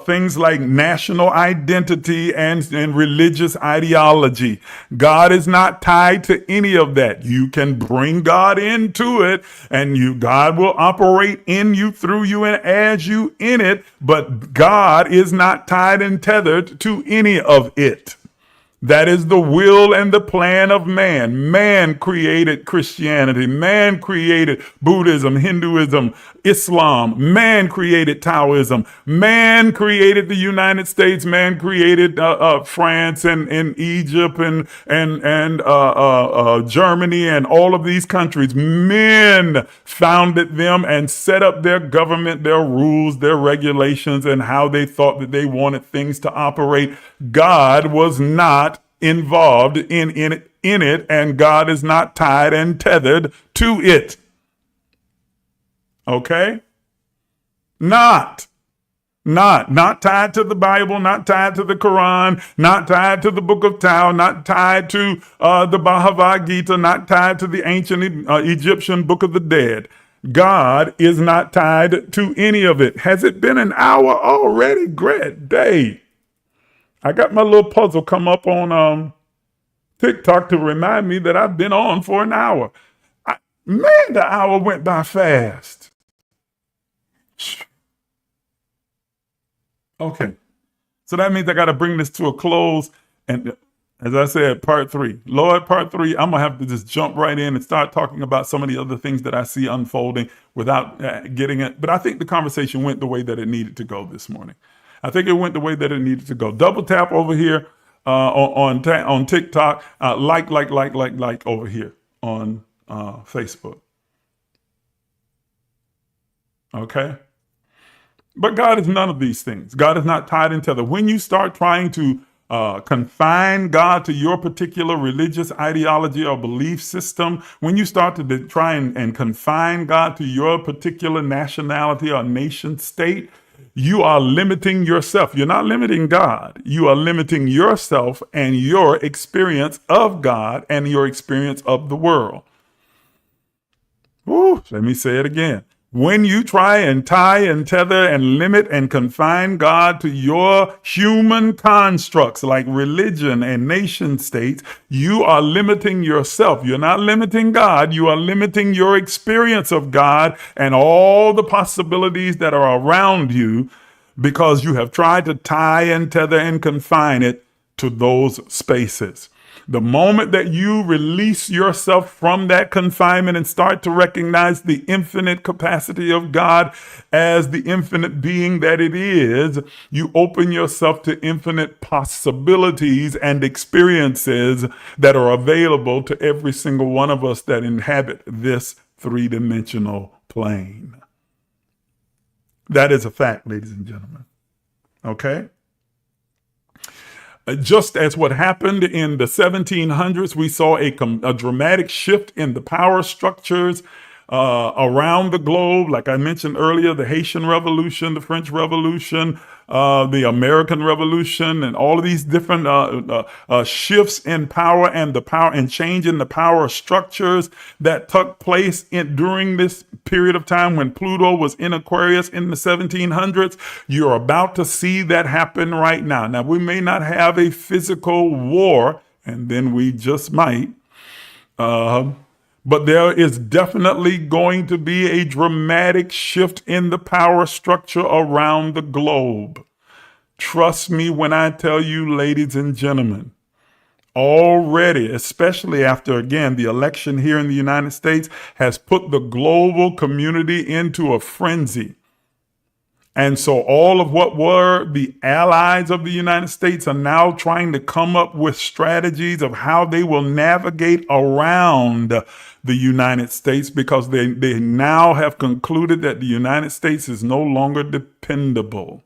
things like national identity and religious ideology. God is not tied to any of that. You can bring God into it, and God will operate in you, through you, and as you in it, but God is not tied and tethered to any of it. That is the will and the plan of man. Man created Christianity. Man created Buddhism, Hinduism, Islam. Man created Taoism. Man created the United States. Man created France and Egypt and Germany and all of these countries. Men founded them and set up their government, their rules, their regulations, and how they thought that they wanted things to operate. God was not involved in it, and God is not tied and tethered to it. Okay? Not tied to the Bible, not tied to the Quran, not tied to the Book of Tao, not tied to the Bhagavad Gita, not tied to the ancient Egyptian Book of the Dead. God is not tied to any of it. Has it been an hour already? Great day. I got my little puzzle come up on TikTok to remind me that I've been on for an hour. Man, the hour went by fast. Okay. So that means I got to bring this to a close. And as I said, part 3. Lord, part 3, I'm going to have to just jump right in and start talking about some of the other things that I see unfolding without getting it. But I think the conversation went the way that it needed to go this morning. I think it went the way that it needed to go. Double tap over here on TikTok. Like over here on Facebook. Okay? But God is none of these things. God is not tied and tethered. When you start trying to confine God to your particular religious ideology or belief system, when you start to try and confine God to your particular nationality or nation state, you are limiting yourself. You're not limiting God. You are limiting yourself and your experience of God and your experience of the world. Let me say it again. When you try and tie and tether and limit and confine God to your human constructs like religion and nation states, you are limiting yourself. You're not limiting God. You are limiting your experience of God and all the possibilities that are around you because you have tried to tie and tether and confine it to those spaces. The moment that you release yourself from that confinement and start to recognize the infinite capacity of God as the infinite being that it is, you open yourself to infinite possibilities and experiences that are available to every single one of us that inhabit this three-dimensional plane. That is a fact, ladies and gentlemen. Okay? Just as what happened in the 1700s, we saw a dramatic shift in the power structures around the globe. Like I mentioned earlier, the Haitian Revolution, the French Revolution, the American Revolution, and all of these different shifts in power and the power and change in the power structures that took place during this period of time when Pluto was in Aquarius in the 1700s. You're about to see that happen right now. Now, we may not have a physical war, and then we just might. But there is definitely going to be a dramatic shift in the power structure around the globe. Trust me when I tell you, ladies and gentlemen, already, especially after, again, the election here in the United States has put the global community into a frenzy. And so all of what were the allies of the United States are now trying to come up with strategies of how they will navigate around the United States because they now have concluded that the United States is no longer dependable.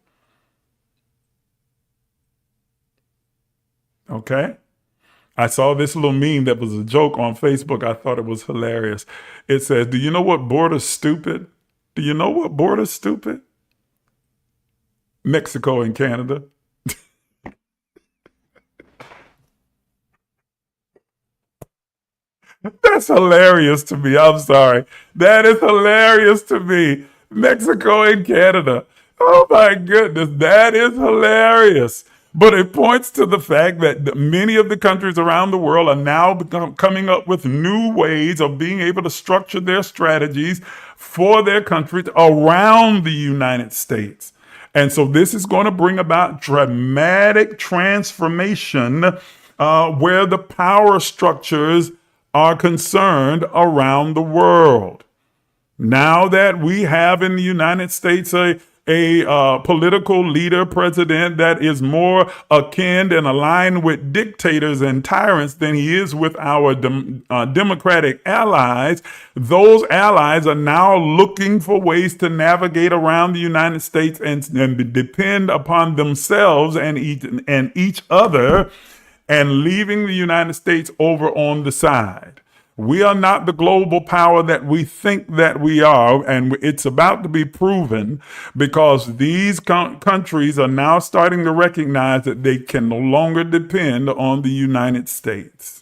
Okay? I saw this little meme that was a joke on Facebook. I thought it was hilarious. It says, do you know what border's stupid? Do you know what border's stupid? Mexico and Canada. That's hilarious to me. I'm sorry. That is hilarious to me. Mexico and Canada. Oh my goodness. That is hilarious. But it points to the fact that many of the countries around the world are now coming up with new ways of being able to structure their strategies for their countries around the United States. And so this is going to bring about dramatic transformation where the power structures are concerned around the world. Now that we have in the United States a political leader, president that is more akin and aligned with dictators and tyrants than he is with our democratic allies, those allies are now looking for ways to navigate around the United States and depend upon themselves and each other, and leaving the United States over on the side. We are not the global power that we think that we are, and it's about to be proven because these countries are now starting to recognize that they can no longer depend on the United States.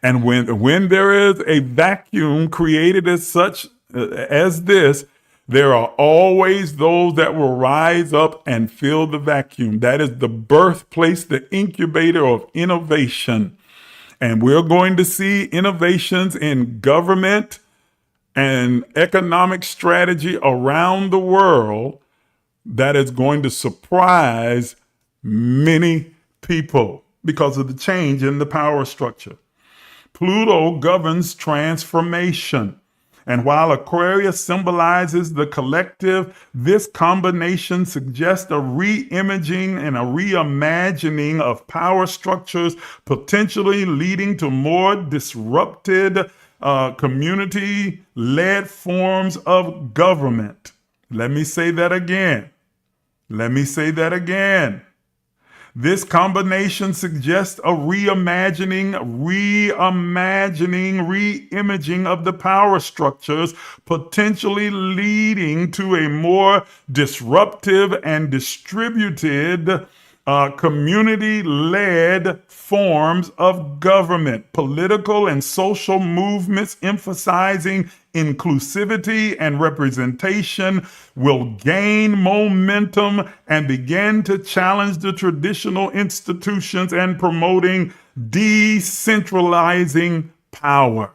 And when there is a vacuum created as such as this, there are always those that will rise up and fill the vacuum. That is the birthplace, the incubator of innovation. And we're going to see innovations in government and economic strategy around the world that is going to surprise many people because of the change in the power structure. Pluto governs transformation. And while Aquarius symbolizes the collective, this combination suggests a re-imaging and a reimagining of power structures, potentially leading to more disrupted community-led forms of government. Let me say that again. This combination suggests a reimagining, re-imaging of the power structures, potentially leading to a more disruptive and distributed community-led forms of government, political and social movements emphasizing inclusivity and representation will gain momentum and begin to challenge the traditional institutions and promoting decentralizing power.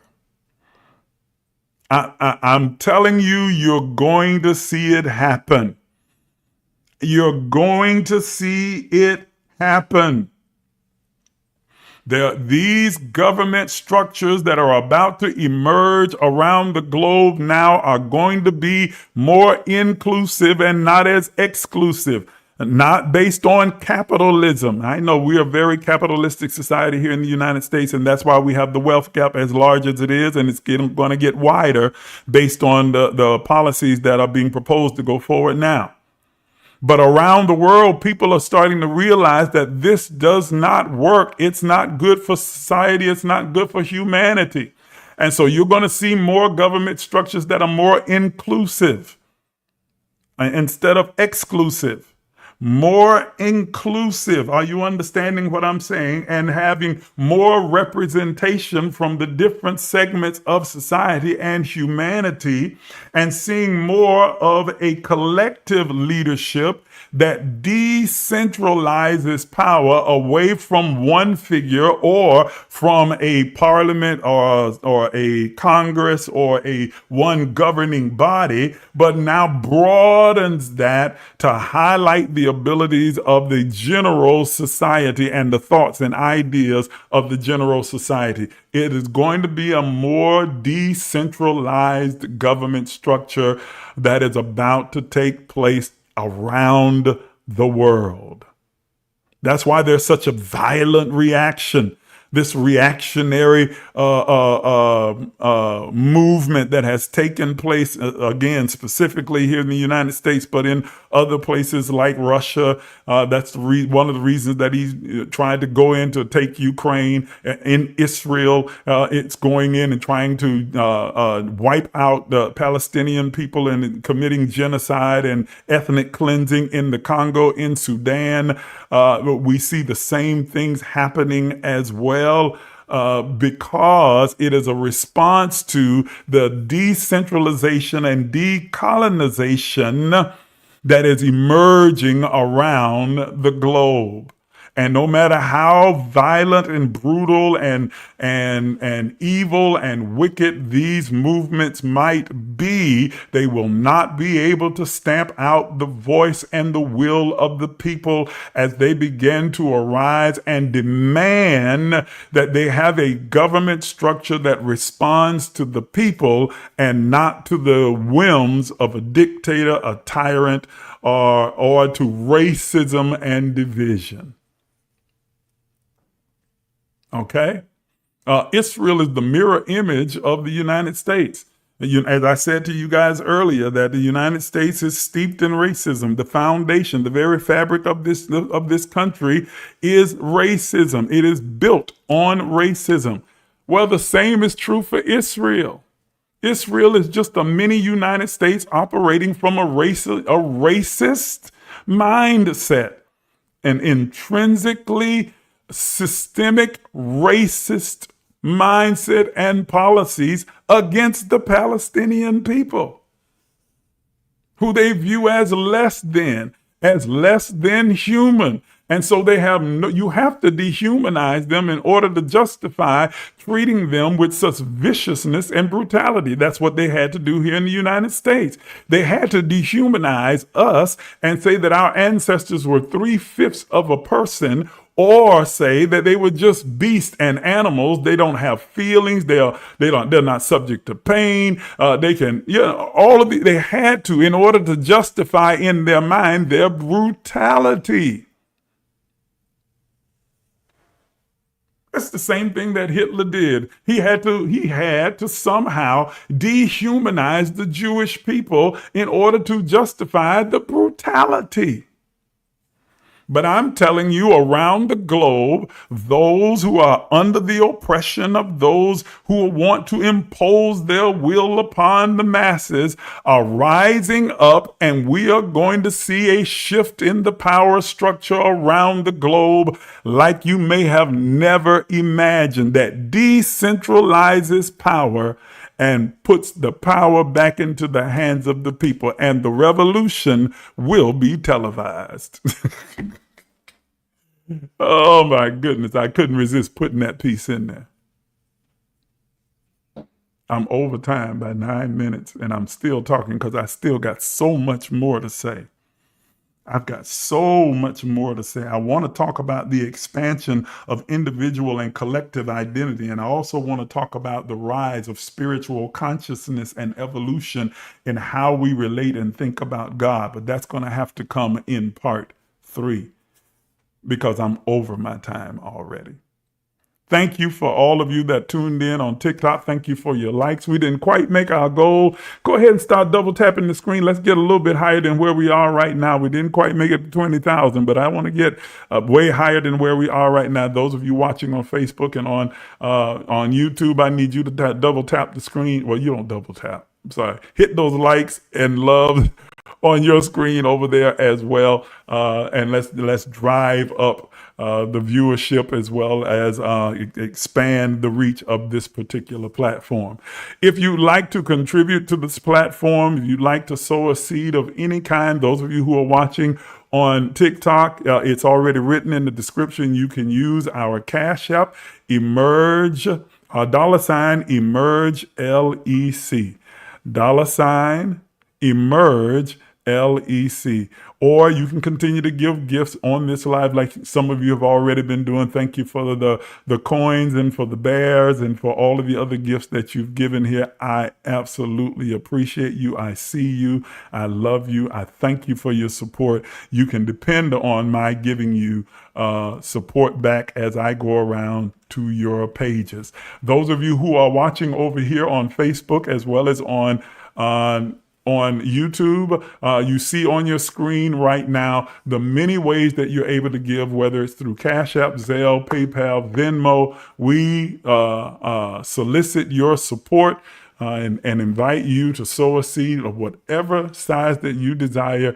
I'm telling you, you're going to see it happen. You're going to see it happen. These government structures that are about to emerge around the globe now are going to be more inclusive and not as exclusive, not based on capitalism. I know we are a very capitalistic society here in the United States, and that's why we have the wealth gap as large as it is, and it's going to get wider based on the policies that are being proposed to go forward now. But around the world, people are starting to realize that this does not work. It's not good for society. It's not good for humanity. And so you're going to see more government structures that are more inclusive instead of exclusive. More inclusive. Are you understanding what I'm saying? And having more representation from the different segments of society and humanity, and seeing more of a collective leadership that decentralizes power away from one figure or from a parliament or a Congress or a one governing body, but now broadens that to highlight the abilities of the general society and the thoughts and ideas of the general society. It is going to be a more decentralized government structure that is about to take place around the world. That's why there's such a violent reaction. This reactionary movement that has taken place, again, specifically here in the United States, but in other places like Russia. That's one of the reasons that he tried to go in to take Ukraine. In Israel, it's going in and trying to wipe out the Palestinian people and committing genocide and ethnic cleansing in the Congo, in Sudan. We see the same things happening as well. Because it is a response to the decentralization and decolonization that is emerging around the globe. And no matter how violent and brutal and evil and wicked these movements might be, they will not be able to stamp out the voice and the will of the people as they begin to arise and demand that they have a government structure that responds to the people and not to the whims of a dictator, a tyrant, or to racism and division. Okay? Israel is the mirror image of the United States. As I said to you guys earlier, that the United States is steeped in racism. The foundation, the very fabric of this country is racism. It is built on racism. Well, the same is true for Israel. Israel is just a mini United States operating from a racist mindset, an intrinsically systemic racist mindset and policies against the Palestinian people, who they view as less than human. And so you have to dehumanize them in order to justify treating them with such viciousness and brutality. That's what they had to do here in the United States. They had to dehumanize us and say that our ancestors were 3/5 of a person, or say that they were just beasts and animals. They don't have feelings. They're not subject to pain. They had to, in order to justify in their mind their brutality. That's the same thing that Hitler did. He had to somehow dehumanize the Jewish people in order to justify the brutality. But I'm telling you, around the globe, those who are under the oppression of those who want to impose their will upon the masses are rising up, and we are going to see a shift in the power structure around the globe like you may have never imagined, that decentralizes power and puts the power back into the hands of the people. And the revolution will be televised. Oh my goodness. I couldn't resist putting that piece in there. I'm over time by 9 minutes and I'm still talking because I still got so much more to say. I've got so much more to say. I want to talk about the expansion of individual and collective identity. And I also want to talk about the rise of spiritual consciousness and evolution in how we relate and think about God. But that's going to have to come in part 3 because I'm over my time already. Thank you for all of you that tuned in on TikTok. Thank you for your likes. We didn't quite make our goal. Go ahead and start double tapping the screen. Let's get a little bit higher than where we are right now. We didn't quite make it to 20,000, but I want to get way higher than where we are right now. Those of you watching on Facebook and on YouTube, I need you to double tap the screen. Well, you don't double tap. I'm sorry. Hit those likes and love on your screen over there as well. And let's drive up the viewership as well as expand the reach of this particular platform. If you'd like to contribute to this platform, if you'd like to sow a seed of any kind, those of you who are watching on TikTok, it's already written in the description. You can use our CashApp, emerge, $emergelec, $emergelec. Or you can continue to give gifts on this live like some of you have already been doing. Thank you for the coins and for the bears and for all of the other gifts that you've given here. I absolutely appreciate you. I see you. I love you. I thank you for your support. You can depend on my giving you support back as I go around to your pages. Those of you who are watching over here on Facebook as well as on YouTube, you see on your screen right now the many ways that you're able to give, whether it's through CashApp, Zelle, PayPal, Venmo. We solicit your support and invite you to sow a seed of whatever size that you desire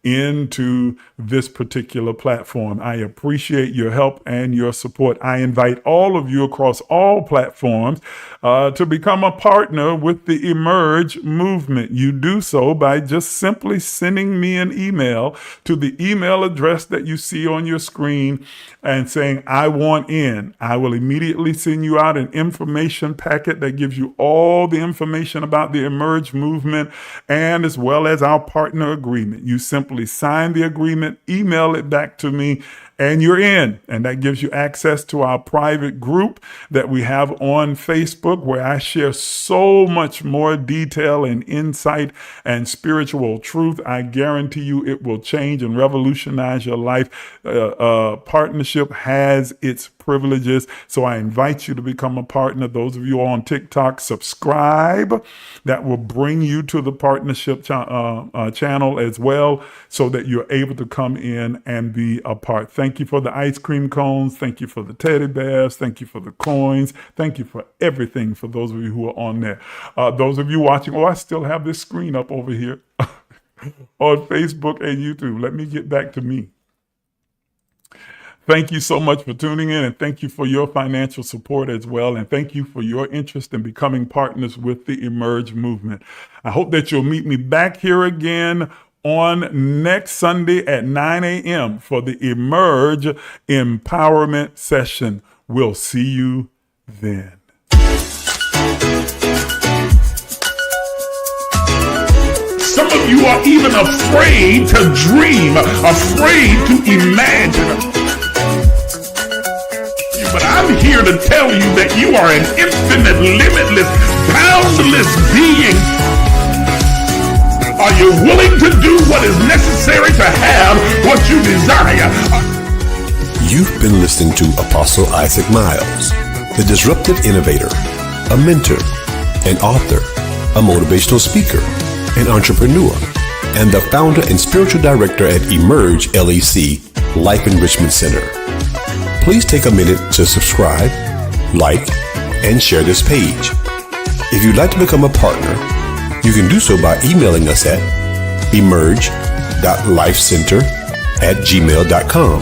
into this particular platform. I appreciate your help and your support. I invite all of you across all platforms to become a partner with the Emerge movement. You do so by just simply sending me an email to the email address that you see on your screen and saying, I want in. I will immediately send you out an information packet that gives you all the information about the Emerge movement and as well as our partner agreement. You simply sign the agreement, email it back to me, and you're in. And that gives you access to our private group that we have on Facebook, where I share so much more detail and insight and spiritual truth. I guarantee you it will change and revolutionize your life. Partnership has its privileges. So I invite you to become a partner. Those of you on TikTok, subscribe. That will bring you to the partnership channel as well, so that you're able to come in and be a part. Thank you for the ice cream cones. Thank you for the teddy bears. Thank you for the coins. Thank you for everything for those of you who are on there. Those of you watching, I still have this screen up over here on Facebook and YouTube. Let me get back to me. Thank you so much for tuning in, and thank you for your financial support as well. And thank you for your interest in becoming partners with the Emerge movement. I hope that you'll meet me back here again on next Sunday at 9 a.m. for the Emerge Empowerment Session. We'll see you then. Some of you are even afraid to dream, afraid to imagine. But I'm here to tell you that you are an infinite, limitless, boundless being. Are you willing to do what is necessary to have what you desire? You've been listening to Apostle Isaac Miles, the disruptive innovator, a mentor, an author, a motivational speaker, an entrepreneur, and the founder and spiritual director at Emerge LEC Life Enrichment Center. Please take a minute to subscribe, like, and share this page. If you'd like to become a partner, you can do so by emailing us at emerge.lifecenter@gmail.com.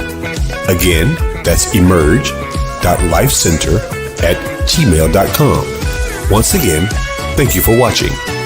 Again, that's emerge.lifecenter@gmail.com. Once again, Thank you for watching.